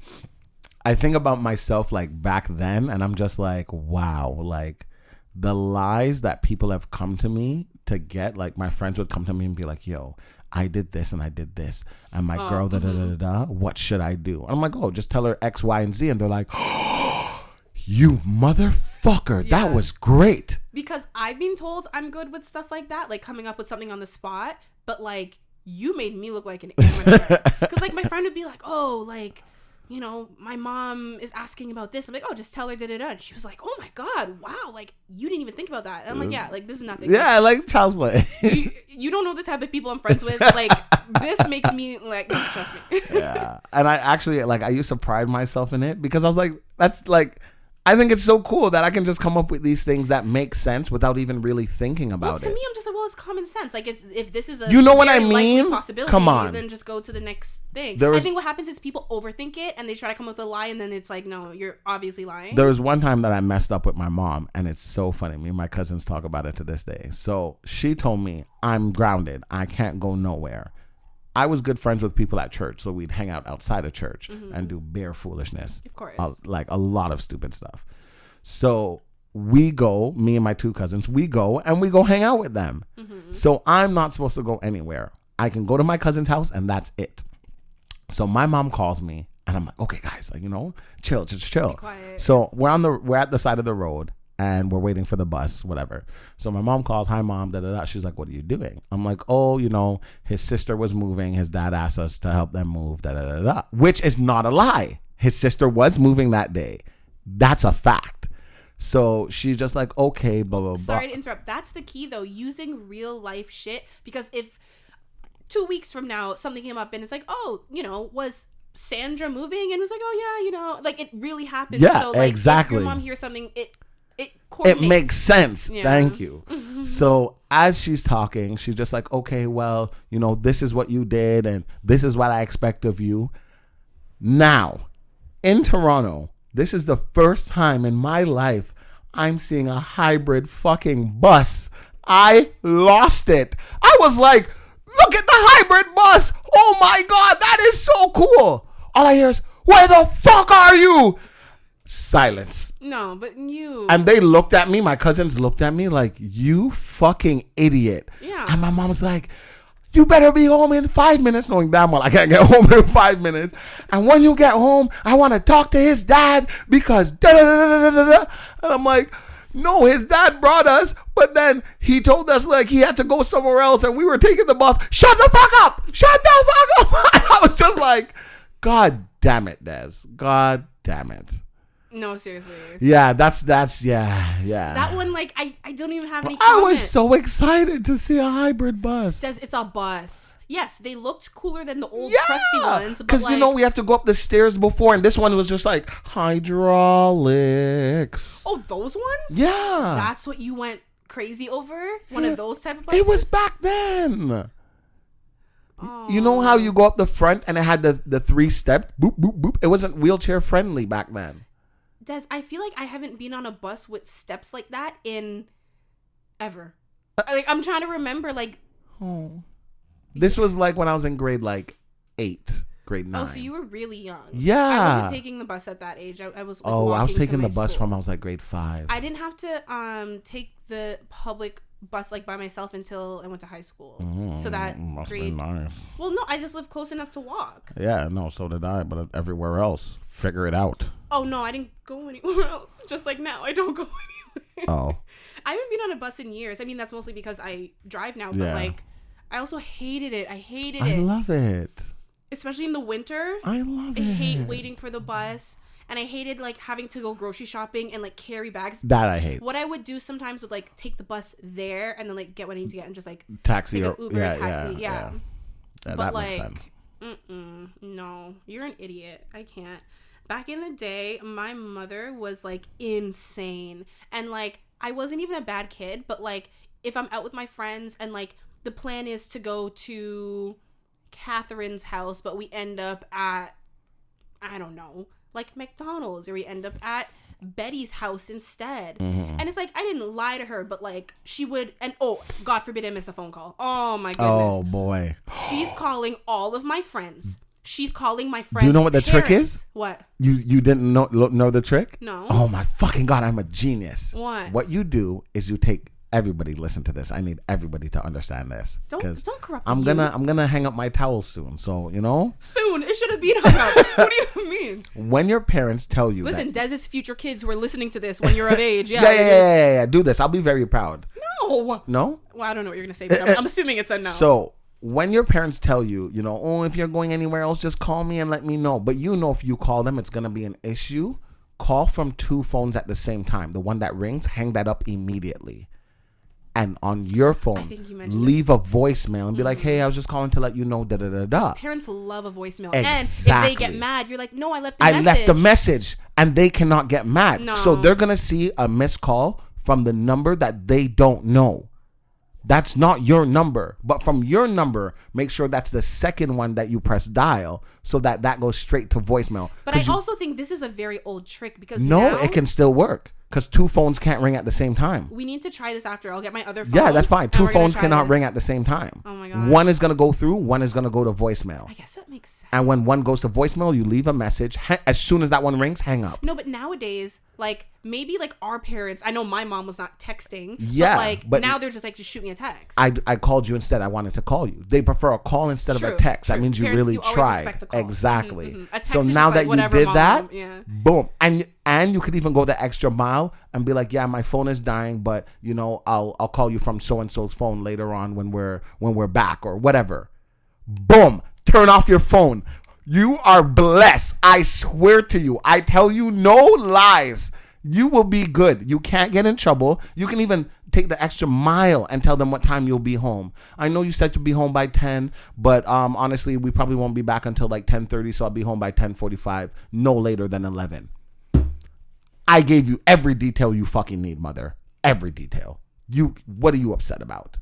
I think about myself like back then and I'm just like, wow, like the lies that people have come to me to get, like my friends would come to me and be like, yo, I did this and I did this. And my girl, what should I do? And I'm like, oh, just tell her X, Y, and Z. And they're like, oh, you motherfucker. Yeah. That was great. Because I've been told I'm good with stuff like that, like coming up with something on the spot. But like, you made me look like an amateur. Because like my friend would be like, oh, like, my mom is asking about this. I'm like, oh, just tell her da-da-da. And she was like, oh my God, wow, like you didn't even think about that. And I'm like, yeah, like this is nothing. Yeah, like child's play. you don't know the type of people I'm friends with. Like this makes me like, trust me. Yeah. And I actually like, I used to pride myself in it because I was like, that's like, I think it's so cool that I can just come up with these things that make sense without even really thinking about it. To me, I'm just like, well, it's common sense. Like, if this is a what I mean? Possibility, come on, then just go to the next thing. I think what happens is people overthink it and they try to come up with a lie, and then it's like, no, you're obviously lying. There was one time that I messed up with my mom, and it's so funny. Me and my cousins talk about it to this day. So she told me, I'm grounded. I can't go nowhere. I was good friends with people at church, so we'd hang out outside of church and do bare foolishness. Of course. Like a lot of stupid stuff. So we go, me and my two cousins, we go hang out with them. So I'm not supposed to go anywhere. I can go to my cousin's house and that's it. So my mom calls me and I'm like, okay, guys, like, chill, just chill. So we're at the side of the road and we're waiting for the bus, whatever. So my mom calls, hi mom, da-da-da. She's like, what are you doing? I'm like, oh, his sister was moving. His dad asked us to help them move, da-da-da-da, which is not a lie. His sister was moving that day. That's a fact. So she's just like, okay, blah, blah, blah. Sorry to interrupt. That's the key, though, using real life shit. Because if 2 weeks from now something came up and it's like, oh, was Sandra moving? And it was like, oh, yeah, like it really happened. Yeah, so, like, exactly. If your mom hears something, it makes sense. Yeah. Thank you. So as she's talking, she's just like, okay, well, this is what you did and this is what I expect of you. Now, in Toronto, this is the first time in my life I'm seeing a hybrid fucking bus. I lost it. I was like, look at the hybrid bus. Oh my God, that is so cool. All I hear is, where the fuck are you? Silence. No, but you. And they looked at me. My cousins looked at me like, you fucking idiot. Yeah. And my mom was like, you better be home in 5 minutes, knowing damn well I can't get home in 5 minutes. And when you get home, I want to talk to his dad because da-da-da-da-da-da. And I'm like, no, his dad brought us, but then he told us like he had to go somewhere else and we were taking the bus. Shut the fuck up! Shut the fuck up! And I was just like, God damn it, Des. God damn it. No, seriously. Yeah, that's yeah. That one, like, I don't even have any comment. I was so excited to see a hybrid bus. It's a bus. Yes, they looked cooler than the old crusty ones. Because, we have to go up the stairs before, and this one was just like hydraulics. Oh, those ones? Yeah. That's what you went crazy over? One of those type of buses? It was back then. You know how you go up the front and it had the 3 step boop boop boop. It wasn't wheelchair friendly back then. Des, I feel like I haven't been on a bus with steps like that in ever. Like I'm trying to remember. Like, this was like when I was in grade 8, grade 9. Oh, so you were really young. Yeah, I wasn't taking the bus at that age. I was. Like, I was taking the bus school. from I was like grade 5. I didn't have to take the public bus like by myself until I went to high school. So that must grade. be nice. Well, no, I just lived close enough to walk. Yeah, no, so did I. But everywhere else, figure it out. Oh no, I didn't go anywhere else. Just like now, I don't go anywhere. Oh. I haven't been on a bus in years. I mean, that's mostly because I drive now. But like, I also hated it. I hated it. I love it. Especially in the winter. I love it. I hate waiting for the bus. And I hated like having to go grocery shopping and like carry bags. That I hate. What I would do sometimes would like take the bus there and then like get what I need to get and just like taxi take or Uber, taxi. Yeah, but that like, makes sense. No, you're an idiot. I can't. Back in the day, my mother was like insane. And like, I wasn't even a bad kid, but like if I'm out with my friends and like the plan is to go to Catherine's house, but we end up at, I don't know, like McDonald's, or we end up at Betty's house instead. And it's like, I didn't lie to her, but like she would, and oh, God forbid I miss a phone call. Oh my goodness. Oh boy. She's calling all of my friends. She's calling my friends. Do you know what the parents. trick is? What? You didn't know the trick? No. Oh my fucking God, I'm a genius. What? What you do is you take everybody, listen to this. I need everybody to understand this. Don't corrupt I'm you. gonna hang up my towels soon. So you know. Soon. It should have been hung up. What do you mean? When your parents tell you, listen, Dez's future kids who are listening to this when you're of age. Yeah. Yeah. Do this. I'll be very proud. No. No. Well, I don't know what you're gonna say, but I'm assuming it's a no. So when your parents tell you, you know, oh, if you're going anywhere else, just call me and let me know. But you know, if you call them, it's gonna be an issue. Call from 2 phones at the same time. The one that rings, hang that up immediately. And on your phone, leave a voicemail and be like, hey, I was just calling to let you know, da-da-da-da. Parents love a voicemail. Exactly. And if they get mad, you're like, no, I left the message. And they cannot get mad. No. So they're going to see a missed call from the number that they don't know. That's not your number. But from your number, make sure that's the second one that you press dial so that goes straight to voicemail. But I also think this is a very old trick because now it can still work. Because 2 phones can't ring at the same time. We need to try this after. I'll get my other phone. Yeah, that's fine. 2 phones cannot ring at the same time. Oh my God. One is going to go through, one is going to go to voicemail. I guess that makes sense. And when one goes to voicemail, you leave a message. As soon as that one rings, hang up. No, but nowadays, like, maybe like our parents, I know my mom was not texting. Yeah. But now they're just like, just shoot me a text. I called you instead. I wanted to call you. They prefer a call instead of a text. That means you really tried. Exactly. So now that you did that, boom. And you could even go the extra mile and be like, yeah, my phone is dying, but you know, I'll call you from so and so's phone later on when we're back or whatever. Boom. Turn off your phone. You are blessed. I swear to you. I tell you no lies. You will be good. You can't get in trouble. You can even take the extra mile and tell them what time you'll be home. I know you said to be home by 10, but honestly, we probably won't be back until like 10:30, so I'll be home by 10:45, no later than 11. I gave you every detail you fucking need, mother. Every detail. What are you upset about?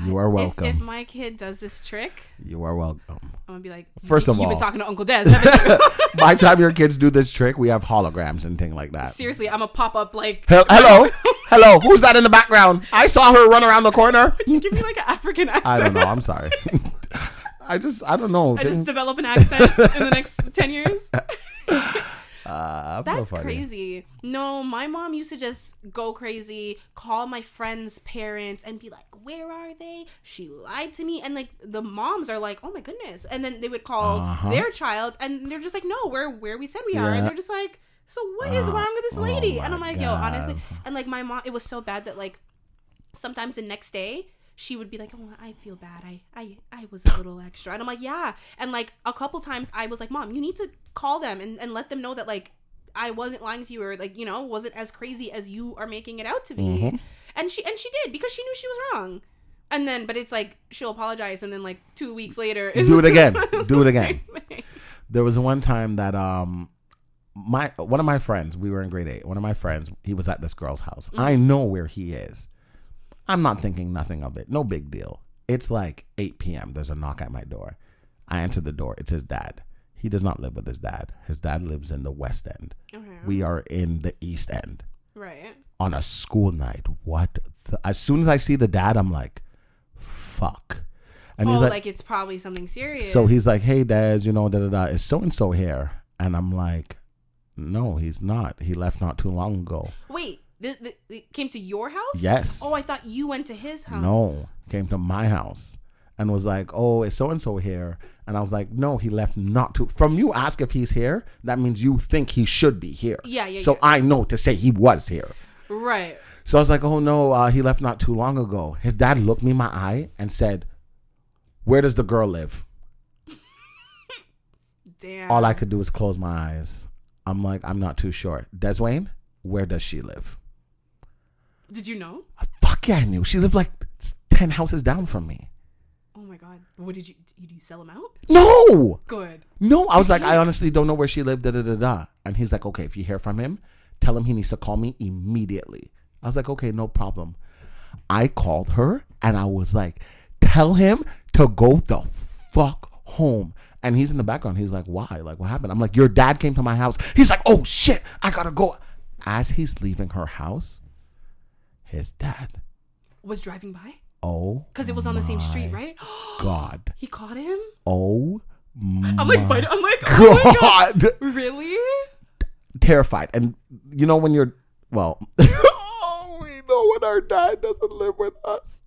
You are welcome. If my kid does this trick, you are welcome. I'm gonna be like, first of all, you've been talking to Uncle Des, haven't you? By the time your kids do this trick, we have holograms and things like that. Seriously, I'm a pop up like, hello, who's that in the background? I saw her run around the corner. Would you give me like an African accent? I don't know. I'm sorry. I don't know. I just develop an accent in the next 10 years. That's crazy. No, my mom used to just go crazy, call my friends' parents and be like, where are they? She lied to me. And like the moms are like, oh my goodness. And then they would call their child and they're just like, no, we're where we said we are. And they're just like, so what is wrong with this lady? And I'm like, yo, honestly. And like my mom, it was so bad that like sometimes the next day she would be like, oh, I feel bad. I was a little extra. And I'm like, yeah. And like a couple times I was like, Mom, you need to call them and let them know that like I wasn't lying to you or like, you know, wasn't as crazy as you are making it out to be. Mm-hmm. And she did because she knew she was wrong. And then, but it's like, she'll apologize. And then like 2 weeks later. Do it again. Do it again. There was one time that one of my friends, we were in grade 8. One of my friends, he was at this girl's house. I know where he is. I'm not thinking nothing of it. No big deal. It's like 8 p.m. There's a knock at my door. I answer the door. It's his dad. He does not live with his dad. His dad lives in the West End. Okay. We are in the East End. Right. On a school night. As soon as I see the dad, I'm like, fuck. And he's like it's probably something serious. So he's like, hey, Des, is so-and-so here? And I'm like, no, he's not. He left not too long ago. Wait, it came to your house? Yes. Oh, I thought you went to his house. No, came to my house and was like, oh, is so-and-so here? And I was like, no, he left not too. From you ask if he's here, that means you think he should be here. Yeah. So I know to say he was here. Right. So I was like, oh, no, he left not too long ago. His dad looked me in my eye and said, where does the girl live? Damn. All I could do was close my eyes. I'm like, I'm not too sure. Deswayne, where does she live? Did you know? Fuck yeah, I knew. She lived like 10 houses down from me. Oh my God. What did you sell him out? No. Good. No, I was like, I honestly don't know where she lived. And he's like, okay, if you hear from him, tell him he needs to call me immediately. I was like, okay, no problem. I called her and I was like, tell him to go the fuck home. And he's in the background. He's like, why? Like, what happened? I'm like, your dad came to my house. He's like, oh shit, I gotta go. As he's leaving her house, his dad was driving by. Oh, because it was on the same street, right? God, he caught him. Oh, I'm like, oh God. My God, really? Terrified. And you know when you're we know when our dad doesn't live with us.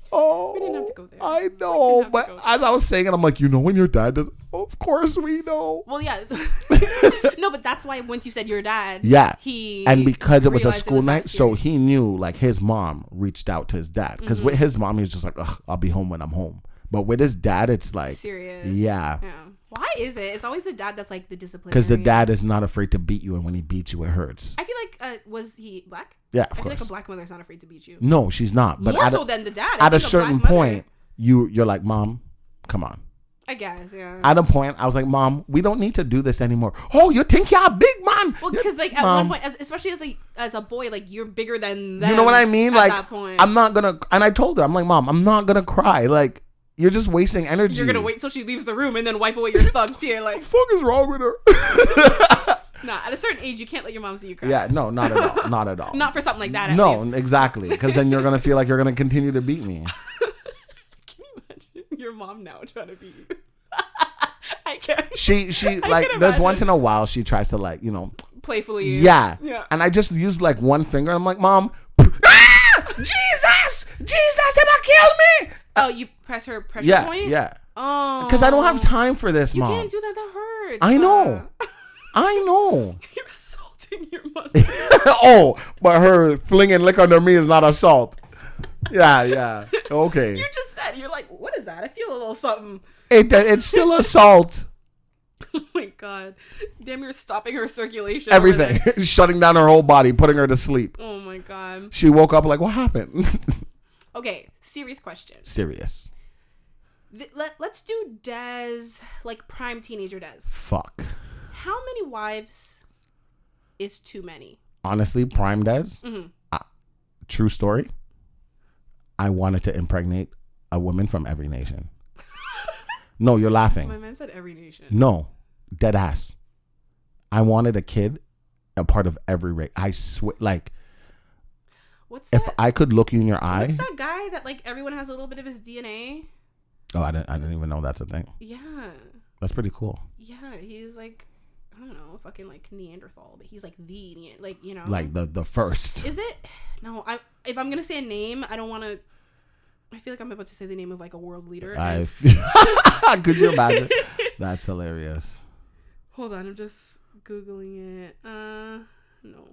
Oh, we didn't have to go there. I know, but as I was saying it, I'm like, when your dad does, of course we know. Well, yeah. No, but that's why once you said your dad, and because it was a school night, so he knew, like, his mom reached out to his dad. Because with his mom, he was just like, I'll be home when I'm home. But with his dad, it's like serious. Yeah. Why is it? It's always the dad that's like the disciplinarian. Because the dad is not afraid to beat you, and when he beats you, it hurts. I feel like, was he black? Yeah, of course. I feel like a black mother's not afraid to beat you. No, she's not. But more so than the dad. At a certain point, you're like, Mom, come on. I guess, yeah. At a point, I was like, Mom, we don't need to do this anymore. Oh, you think you're a big man? Well, because like at one point, especially as a boy, like you're bigger than them. You know what I mean? Like, that point. I'm not gonna. And I told her, I'm like, Mom, I'm not gonna cry. Like, you're just wasting energy. You're gonna wait till she leaves the room and then wipe away your thug tear. Like, what the fuck is wrong with her? Nah, at a certain age, you can't let your mom see you cry. Yeah, no, not at all. Not at all. Not for something like that, at least. No, exactly. Because then you're going to feel like you're going to continue to beat me. Can you imagine your mom now trying to beat you? I can't. She like, there's once in a while she tries to, like, playfully. Yeah. And I just used, like, one finger. I'm like, Mom, Jesus, it might kill me. Oh, you press her pressure point? Yeah. Oh. Because I don't have time for this, Mom. You can't do that. That hurts. I know. You're assaulting your mother. Oh, but her flinging liquor under me is not assault. Yeah. Okay. You just said, you're like, what is that? I feel a little something. It's still assault. Oh my God. Damn, you're stopping her circulation. Everything. Shutting down her whole body, putting her to sleep. Oh my God. She woke up like, what happened? Okay, serious question. Serious. Let's do Des, like prime teenager Des. Fuck. How many wives is too many? Honestly, prime Des. True story. I wanted to impregnate a woman from every nation. No, you're laughing. My man said every nation. No, dead ass. I wanted a kid, a part of every race. I swear, like, what's that? If I could look you in your eye. What's that guy that, like, everyone has a little bit of his DNA? Oh, I didn't even know that's a thing. Yeah. That's pretty cool. Yeah, he's like, I don't know, fucking like Neanderthal, but he's like like, like the first. Is it? No, if I'm gonna say a name, I don't want to. I feel like I'm about to say the name of like a world leader. Could you imagine? That's hilarious. Hold on, I'm just googling it. No.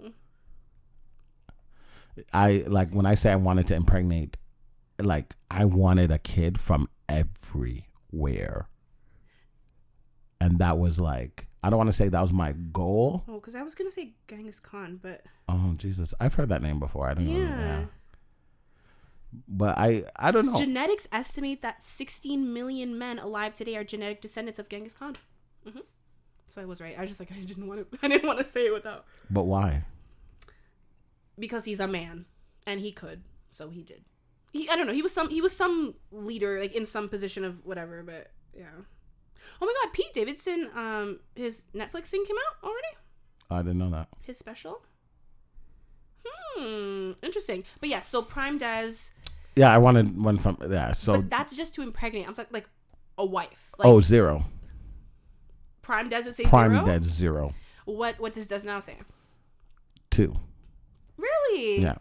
When I say I wanted to impregnate, like, I wanted a kid from everywhere. And that was like, I don't want to say that was my goal. Oh, because I was going to say Genghis Khan, but. Oh, Jesus. I've heard that name before. I don't know. Yeah. But I don't know. Genetics estimate that 16 million men alive today are genetic descendants of Genghis Khan. So I was right. I was just like, I didn't want to say it without. But why? Because he's a man and he could, so he did. I don't know. He was some leader, like in some position of whatever, but yeah. Oh my God, Pete Davidson, his Netflix thing came out already? I didn't know that. His special? Interesting. But yeah, so Prime Des. Yeah, I wanted one from, so. But that's just to impregnate. I'm like a wife. Like, 0. Prime Des would say Prime 0? Des 0. What does Des now say? 2. Really? Yeah.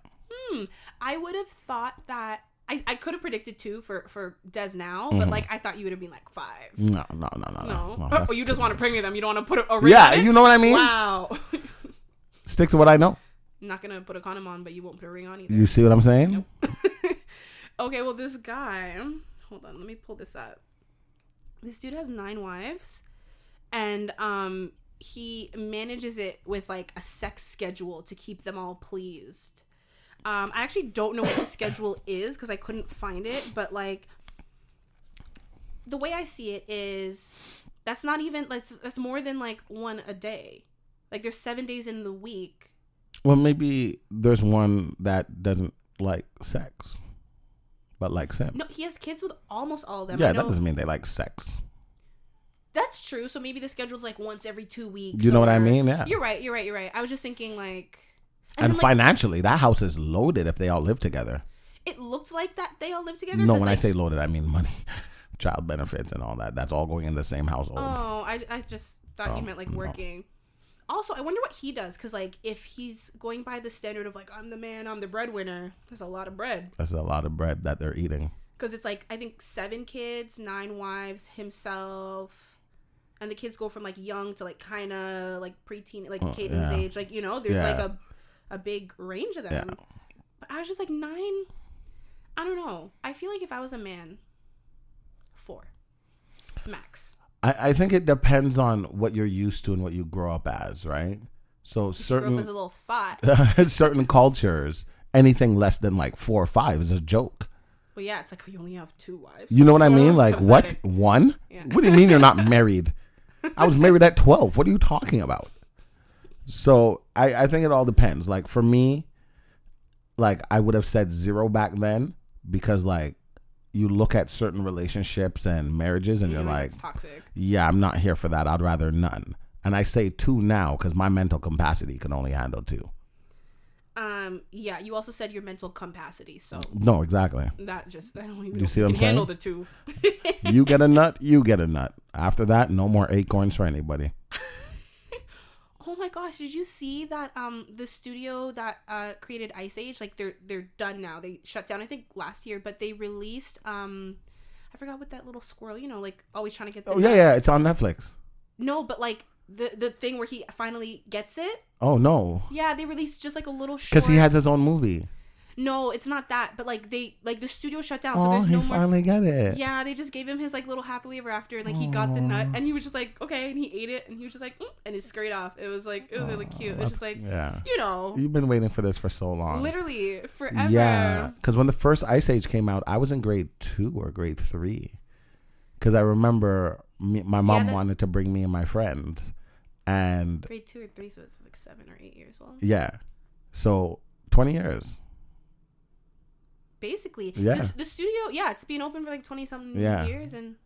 I would have thought that I could have predicted 2 for Des now, but like I thought you would have been like 5. No. Oh, you just want to pregnant them. You don't want to put a ring yeah, on it? You know what I mean? Wow. Stick to what I know. I'm not gonna put a condom on, but you won't put a ring on either. You see what I'm saying? Nope. Okay, well this guy, hold on, let me pull this up. This dude has 9 wives, and he manages it with like a sex schedule to keep them all pleased. I actually don't know what the schedule is because I couldn't find it, but like the way I see it is that's not even that's more than like 1 a day. Like there's 7 days in the week. Well, maybe there's one that doesn't like sex, but likes him. No, he has kids with almost all of them. Yeah, that doesn't mean they like sex. That's true. So maybe the schedule's like once every 2 weeks. You know what I mean? Yeah. You're right. I was just thinking like. And then, financially, that house is loaded if they all live together. It looked like that they all live together. No, when I say loaded, I mean money, child benefits, and all that. That's all going in the same household. Oh, I just thought you meant like working. No. Also, I wonder what he does because like if he's going by the standard of like I'm the man, I'm the breadwinner. There's a lot of bread. That's a lot of bread that they're eating. Because it's like I think 7 kids, 9 wives, himself. And the kids go from like young to like kind of like preteen, like Caden's age. Like, you know, there's like a big range of them. Yeah. But I was just like 9. I don't know. I feel like if I was a man, 4 max. I think it depends on what you're used to and what you grow up as, right? So if certain you grew up as a little thought. Certain cultures, anything less than like 4 or 5 is a joke. Well, yeah, it's like you only have 2 wives. You know what I mean? Like what? 1? Yeah. What do you mean you're not married? I was married at 12. What are you talking about? So I think it all depends. Like for me, like I would have said 0 back then because like you look at certain relationships and marriages and you're like, it's toxic. Yeah, I'm not here for that. I'd rather none. And I say 2 now because my mental capacity can only handle 2. Yeah, you also said your mental capacity, so no, exactly. That just I don't even you see what I'm saying? Handle the 2. You get a nut, you get a nut. After that, no more acorns for anybody. Oh my gosh, did you see that the studio that created Ice Age, like they're done now. They shut down I think last year, but they released I forgot what that little squirrel, you know, like always trying to get the nut. Yeah, it's on Netflix. No, but like the thing where he finally gets it. Oh no. Yeah, they released just like a little short. Because he has his own movie. No, it's not that, but like the studio shut down, so there's no more. Oh, he finally got it. Yeah, they just gave him his like little happily ever after, and like he got the nut, and he was just like okay, and he ate it, and he was just like and it scurried off. It was really cute. It was just like you know, you've been waiting for this for so long, literally forever. Yeah, because when the first Ice Age came out, I was in grade 2 or grade 3, because I remember my mom wanted to bring me and my friends, and grade 2 or 3, so it's like 7 or 8 years old. Yeah, so 20 years. Basically, yeah. The studio, it's been open for like 20 something years, and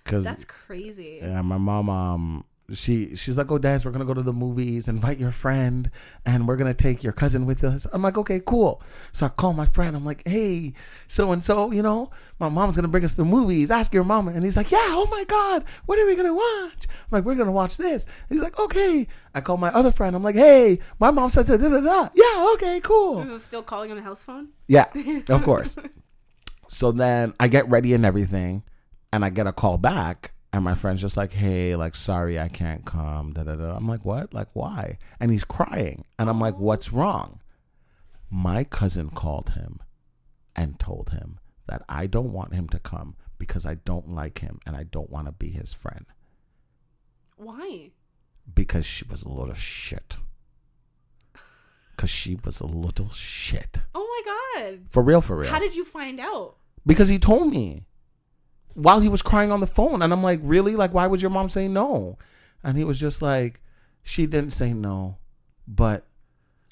that's crazy. Yeah, my mom, she's like, oh, Dad, we're gonna go to the movies. Invite your friend, and we're gonna take your cousin with us. I'm like, okay, cool. So I call my friend. I'm like, hey, so and so, you know, my mom's gonna bring us to the movies. Ask your mama. And he's like, yeah, oh my God, what are we gonna watch? I'm like, we're gonna watch this. And he's like, okay. I call my other friend. I'm like, hey, my mom said da da da. Yeah, okay, cool. This is still calling on the house phone? Yeah, of course. So then I get ready and everything, and I get a call back. And my friend's just like, hey, like, sorry, I can't come. Da, da, da. I'm like, what? Like, why? And he's crying. And I'm like, what's wrong? My cousin called him and told him that I don't want him to come because I don't like him and I don't want to be his friend. Why? Because she was a little shit. Because she was a little shit. Oh my God. For real, for real. How did you find out? Because he told me. While he was crying on the phone. And I'm like, really? Like, why would your mom say no? And he was just like, she didn't say no, but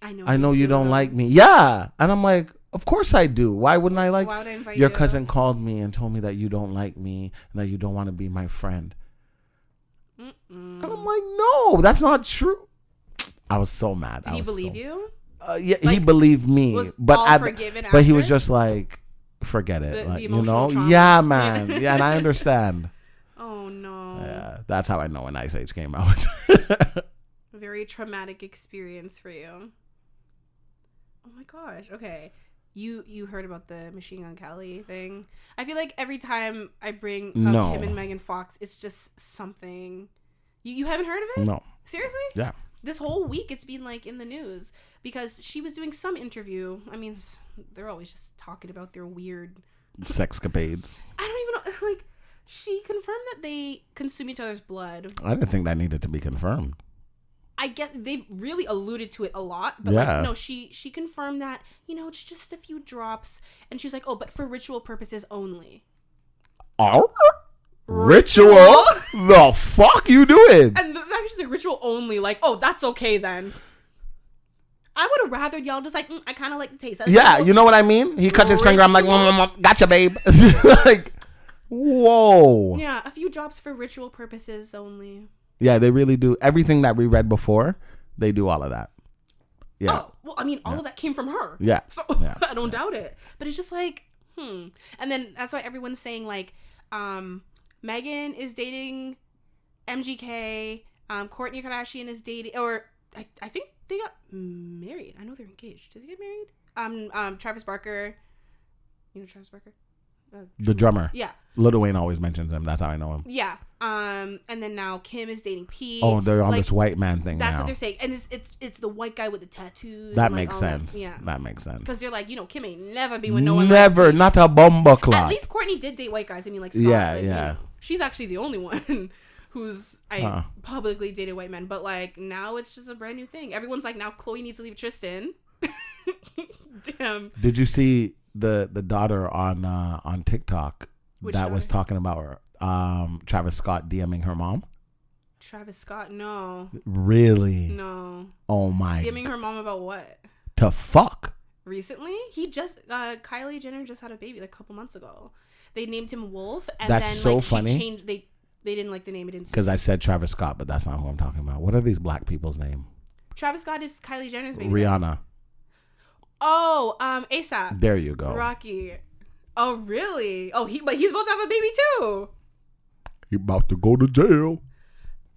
I know you don't like me. Yeah. And I'm like, of course I do. Why wouldn't I like? Why would I invite your you? cousin called me and told me that you don't like me and that you don't want to be my friend. And I'm like, no, that's not true. I was so mad. Did he believe you? Yeah, like, he believed me. Was but all forgiven but he after? was just like, forget it. The like, emotional trauma. Yeah, man. Yeah, and I understand. Oh, no. Yeah, that's how I know when Ice Age came out. A very traumatic experience for you. Oh my gosh. Okay. You heard about the Machine Gun Kelly thing? I feel like every time I bring up him and Megan Fox, it's just something. You haven't heard of it? No. Seriously? Yeah. This whole week it's been like in the news because she was doing some interview. I mean, they're always just talking about their weird sexcapades. I don't even know. Like, she confirmed that they consume each other's blood. I didn't think that needed to be confirmed. I get they've really alluded to it a lot, but yeah. like no, she confirmed that, it's just a few drops, and she was like, oh, but for ritual purposes only. Oh, ritual? The fuck you doing? And the fact she's like ritual only, like, oh, that's okay then. I would have rather y'all just like, I kind of like the taste. Yeah, you know what I mean? He cuts his finger. I'm like, gotcha, babe. Like, whoa. Yeah, a few drops for ritual purposes only. Yeah, they really do. Everything that we read before, they do all of that. Yeah. Oh, well, I mean, all of that came from her. Yeah. So I don't doubt it. But it's just like, And then that's why everyone's saying like, Megan is dating MGK. Kourtney Kardashian is dating, or I think they got married. I know they're engaged. Did they get married? Travis Barker. You know Travis Barker? The drummer. Yeah. Lil Wayne always mentions him. That's how I know him. Yeah. And then now Kim is dating Pete. Oh, they're on this white man thing that's now. what they're saying. And it's the white guy with the tattoos. That and makes sense. Yeah. That makes sense. Because they're like, Kim ain't never be with no one. Never. Like not a bomba clock. At least Kourtney did date white guys. I mean, like Scott. Yeah. She's actually the only one who's publicly dated white men. But like now it's just a brand new thing. Everyone's like, now Khloe needs to leave Tristan. Damn. Did you see the daughter on TikTok was talking about Travis Scott DMing her mom? Travis Scott? No. Really? No. Oh my. DMing her mom about what? To fuck. Recently? He just Kylie Jenner just had a baby like a couple months ago. They named him Wolf, and that's then so like funny. she changed. They didn't like the name. It didn't. Because I said Travis Scott, but that's not who I'm talking about. What are these black people's name? Travis Scott is Kylie Jenner's baby. Rihanna. Then. Oh, ASAP. There you go. Rocky. Oh, really? Oh, he's about to have a baby too. He about to go to jail.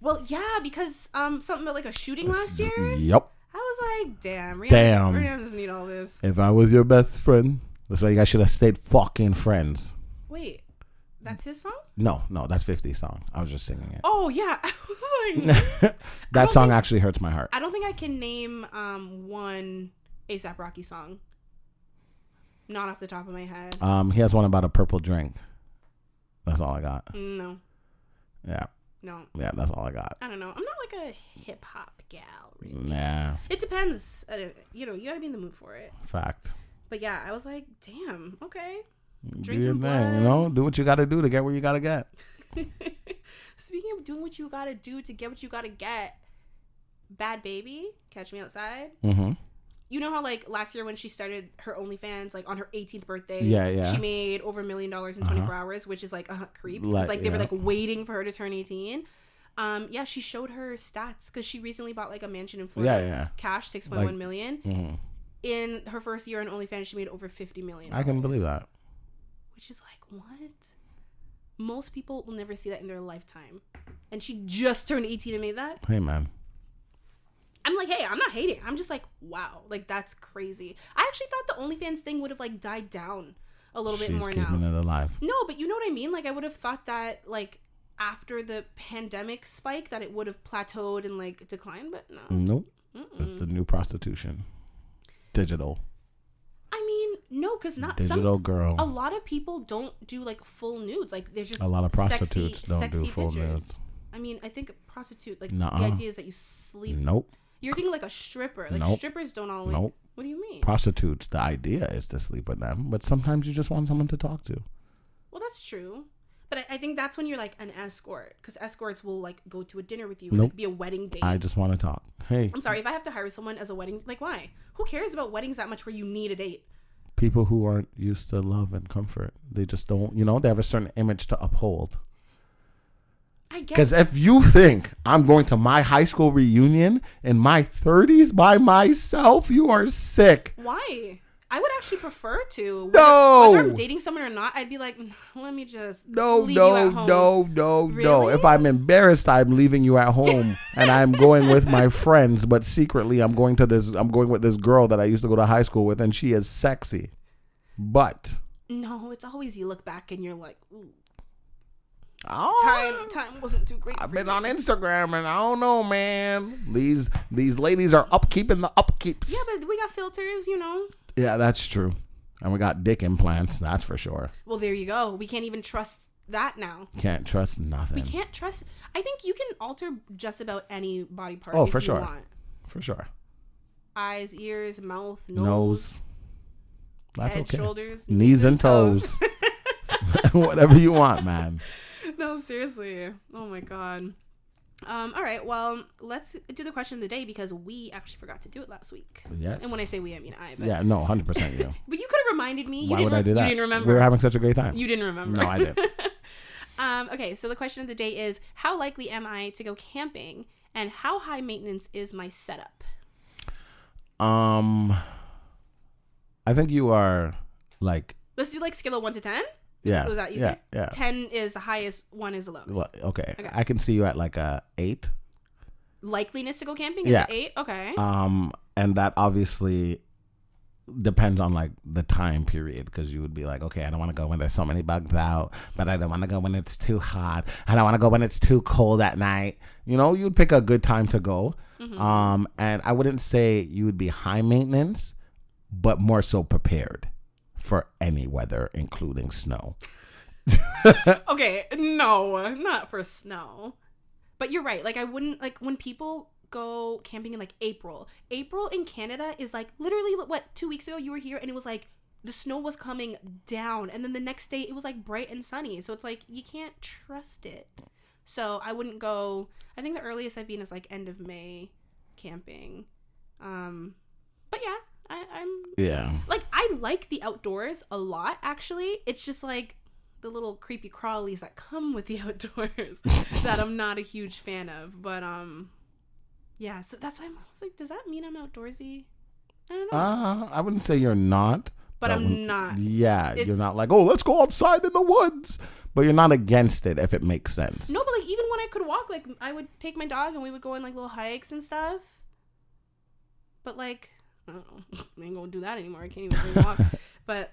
Well, yeah, because something about like a shooting last year. Yep. I was like, damn. Rihanna doesn't need all this. If I was your best friend, that's why you guys should have stayed fucking friends. Wait, that's his song? No, that's 50's song. I was just singing it. Oh yeah, I was like, that song actually hurts my heart. I don't think I can name one ASAP Rocky song. Not off the top of my head. He has one about a purple drink. That's all I got. No. Yeah. No. Yeah, that's all I got. I don't know. I'm not like a hip hop gal. Really. Yeah. It depends. You gotta be in the mood for it. Fact. But yeah, I was like, damn. Okay. Do your thing. Do what you got to do to get where you got to get. Speaking of doing what you got to do to get what you got to get, Bad Baby, Catch Me Outside. Mm-hmm. You know how like last year when she started her OnlyFans, like on her 18th birthday, yeah, she made over $1 million in 24 hours, which is like creeps because like they were like waiting for her to turn 18. Yeah, she showed her stats because she recently bought like a mansion in Florida. Yeah. Cash, 6.1 million. Mm-hmm. In her first year on OnlyFans, she made over $50 million. I can believe that. Which is like, what? Most people will never see that in their lifetime. And she just turned 18 and made that? Hey, man. I'm like, hey, I'm not hating. I'm just like, wow. Like, that's crazy. I actually thought the OnlyFans thing would have, like, died down a little bit more now. She's keeping it alive. No, but you know what I mean? Like, I would have thought that, like, after the pandemic spike, that it would have plateaued and, like, declined, but no. Nope. It's the new prostitution. Digital. I mean, no, because not digital girl. A lot of people don't do like full nudes. Like there's just a lot of prostitutes don't do full pictures. nudes. I mean, I think a prostitute the idea is that you sleep. Nope. You're thinking like a stripper. Like strippers don't always. Nope. What do you mean? Prostitutes. The idea is to sleep with them, but sometimes you just want someone to talk to. Well, that's true, But I think that's when you're like an escort, because escorts will like go to a dinner with you, Nope. like be a wedding date. I just want to talk. Hey. I'm sorry, if I have to hire someone as a wedding, like why? Who cares about weddings that much where you need a date? People who aren't used to love and comfort. They just don't, they have a certain image to uphold. I guess. Because if you think I'm going to my high school reunion in my 30s by myself, you are sick. Why? I would actually prefer to. No. Whether I'm dating someone or not, I'd be like, let me just leave you at home. No. Really? If I'm embarrassed, I'm leaving you at home and I'm going with my friends, but secretly I'm going with this girl that I used to go to high school with, and she is sexy. But no, it's always you look back and you're like, ooh. Oh, time wasn't too great. I've been on Instagram and I don't know, man. These ladies are keeping the upkeeps. Yeah, but we got filters, Yeah, that's true. And we got dick implants, that's for sure. Well, there you go. We can't even trust that now. Can't trust nothing. We can't trust. I think you can alter just about any body part. Oh, if for you sure. Want. For sure. Eyes, ears, mouth, Nose. That's head, okay. shoulders, knees and toes. Whatever you want, man. No, seriously. Oh my god. All right. Well, let's do the question of the day, because we actually forgot to do it last week. Yes. And when I say we, I mean I. But Yeah, no, 100% you. But you could have reminded me. Why would I do that? You didn't remember. We were having such a great time. You didn't remember. No, I did. Okay, so the question of the day is, how likely am I to go camping, and how high maintenance is my setup? I think you are like. Let's do like scale of 1 to 10. Yeah. Was that easy? Yeah. 10 is the highest, 1 is the lowest. Well, okay. I can see you at like a 8. Likeliness to go camping is 8. Okay. And that obviously depends on like the time period, because you would be like, okay, I don't want to go when there's so many bugs out, but I don't want to go when it's too hot. I don't want to go when it's too cold at night. You'd pick a good time to go. Mm-hmm. And I wouldn't say you would be high maintenance, but more so prepared for any weather, including snow. Okay, no, not for snow. But you're right. Like, I wouldn't, like, when people go camping in like April in Canada is like literally, what, 2 weeks ago you were here and it was like the snow was coming down, and then the next day it was like bright and sunny. So it's like you can't trust it. So I wouldn't go. I think the earliest I've been is like end of May camping. But yeah, I'm like, I like the outdoors a lot, actually. It's just like the little creepy crawlies that come with the outdoors that I'm not a huge fan of. But yeah, so that's why I was like, does that mean I'm outdoorsy? I don't know. I wouldn't say you're not. But I'm not. Yeah, you're not like, oh, let's go outside in the woods. But you're not against it, if it makes sense. No, but like, even when I could walk, like, I would take my dog and we would go on like little hikes and stuff. But like, I don't know. I ain't gonna do that anymore. I can't even really walk. But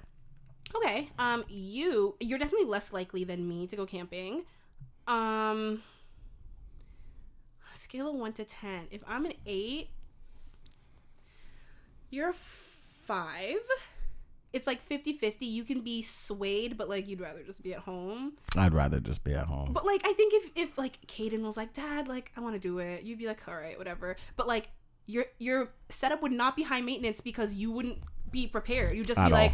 okay, you're definitely less likely than me to go camping. On a scale of 1 to 10, if I'm an 8, you're a 5. It's like 50-50. You can be swayed, but like you'd rather just be at home. I'd rather just be at home. But like, I think if like Caden was like, Dad, like, I want to do it, you'd be like, all right, whatever. But like, your setup would not be high maintenance because you wouldn't be prepared. You'd just be like,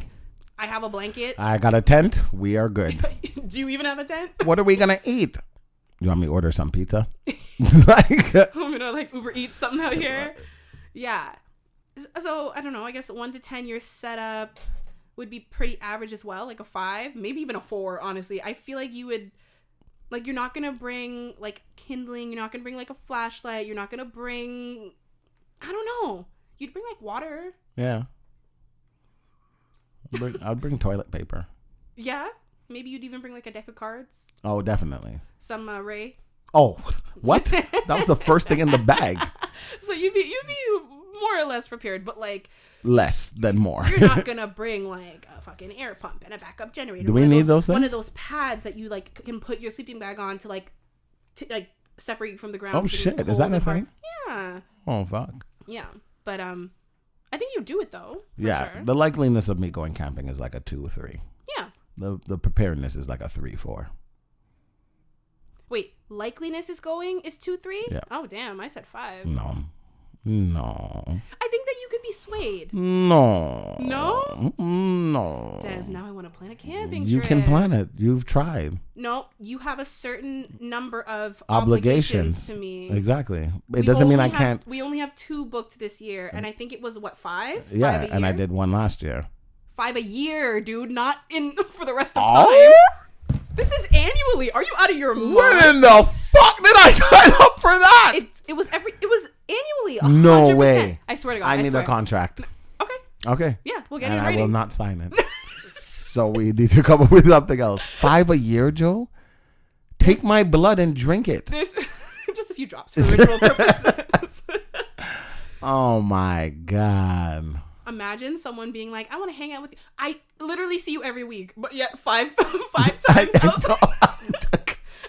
I have a blanket. I got a tent. We are good. Do you even have a tent? What are we gonna eat? You want me to order some pizza? Like, I'm gonna like Uber Eats something out here. Yeah. So I don't know. I guess 1 to 10, your setup would be pretty average as well, like a 5, maybe even a 4. Honestly, I feel like you would, like, you're not gonna bring like kindling. You're not gonna bring like a flashlight. You're not gonna bring, I don't know. You'd bring like water. Yeah. I'd bring toilet paper. Yeah. Maybe you'd even bring like a deck of cards. Oh, definitely. Some Ray. Oh, what? That was the first thing in the bag. So you'd be more or less prepared, but like less than more. You're not gonna bring like a fucking air pump and a backup generator. Do we need those things? One of those pads that you like can put your sleeping bag on to like separate you from the ground. Oh shit! Is that a thing? Yeah. Oh fuck. Yeah, but I think you do it though. Yeah, sure. The likeliness of me going camping is like a 2 or 3. Yeah. The preparedness is like a 3, 4. Wait, likeliness is 2, 3? Yeah. Oh damn, I said 5. No, No. I think that you could be swayed. No. No? No. Des, now I want to plan a camping You trip. can plan it. You've tried. No, you have a certain number of Obligations to me. Exactly. It doesn't mean I can't. We only have 2 booked this year, and I think it was, 5? Yeah, 5 a and I year? did one last year. 5 a year, dude, not in for the rest of Oh? time. This is annually. Are you out of your mind? When in the fuck did I sign up for that? It was annually. 100%. No way. I swear to God. I need a contract. Okay. Okay. Yeah, we'll get And it I ready. will not sign it. So we need to come up with something else. 5 a year, Joe? Take my blood and drink it. There's just a few drops for ritual purposes. Oh my God. Imagine someone being like, I want to hang out with you. I literally see you every week, but yet five times.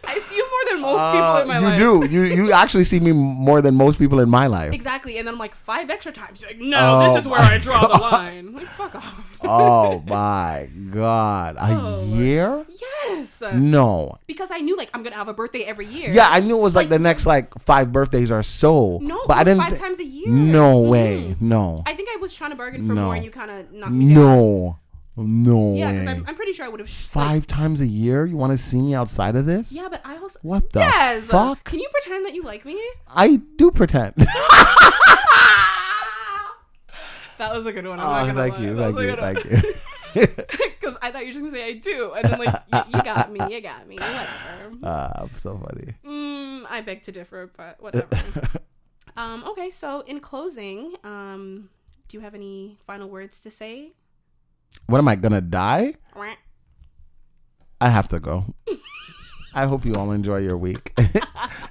I see you more than most people in my life. You do. You actually see me more than most people in my life. Exactly. And then I'm like, 5 extra times. You're like, no, this is where I draw the line. Like, fuck off. Oh my God. A year? Yes. No. Because I knew, like, I'm going to have a birthday every year. Yeah, I knew it was like the next 5 birthdays or so. No, but it I was didn't 5 times a year. No way. No. I think I was trying to bargain for No. more and you kind of knocked me down. No Yeah, way. because I'm pretty sure I would have... 5 times a year? You want to see me outside of this? Yeah, but I also... What the Des, fuck? Can you pretend that you like me? I do pretend. That was a good one. Oh, I'm not gonna lie. thank you. Because I thought you were just going to say I do. And then, like, you got me. Whatever. So funny. I beg to differ, but whatever. Okay, so in closing, do you have any final words to say? What am I gonna die? I have to go. I hope you all enjoy your week.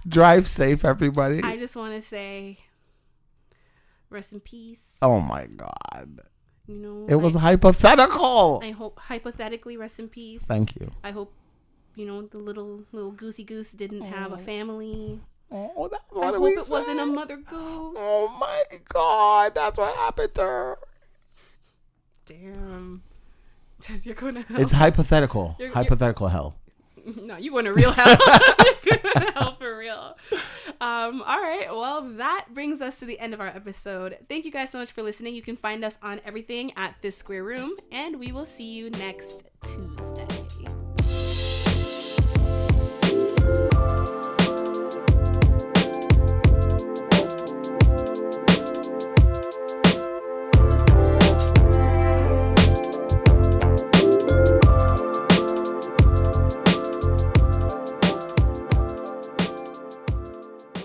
Drive safe, everybody. I just want to say, rest in peace. Oh my God. You know, It was hypothetical. I hope hypothetically, rest in peace. Thank you. I hope the little goosey goose didn't have a family. Oh, that's I what hope we it wasn't a mother goose. Oh my God, that's what happened to her. Damn. Des, you're going to hell. It's hypothetical. You're- Hypothetical hell. No, you going to real hell. You're going to hell for real. All right. Well, that brings us to the end of our episode. Thank you guys so much for listening. You can find us on everything at This Square Room, and we will see you next Tuesday.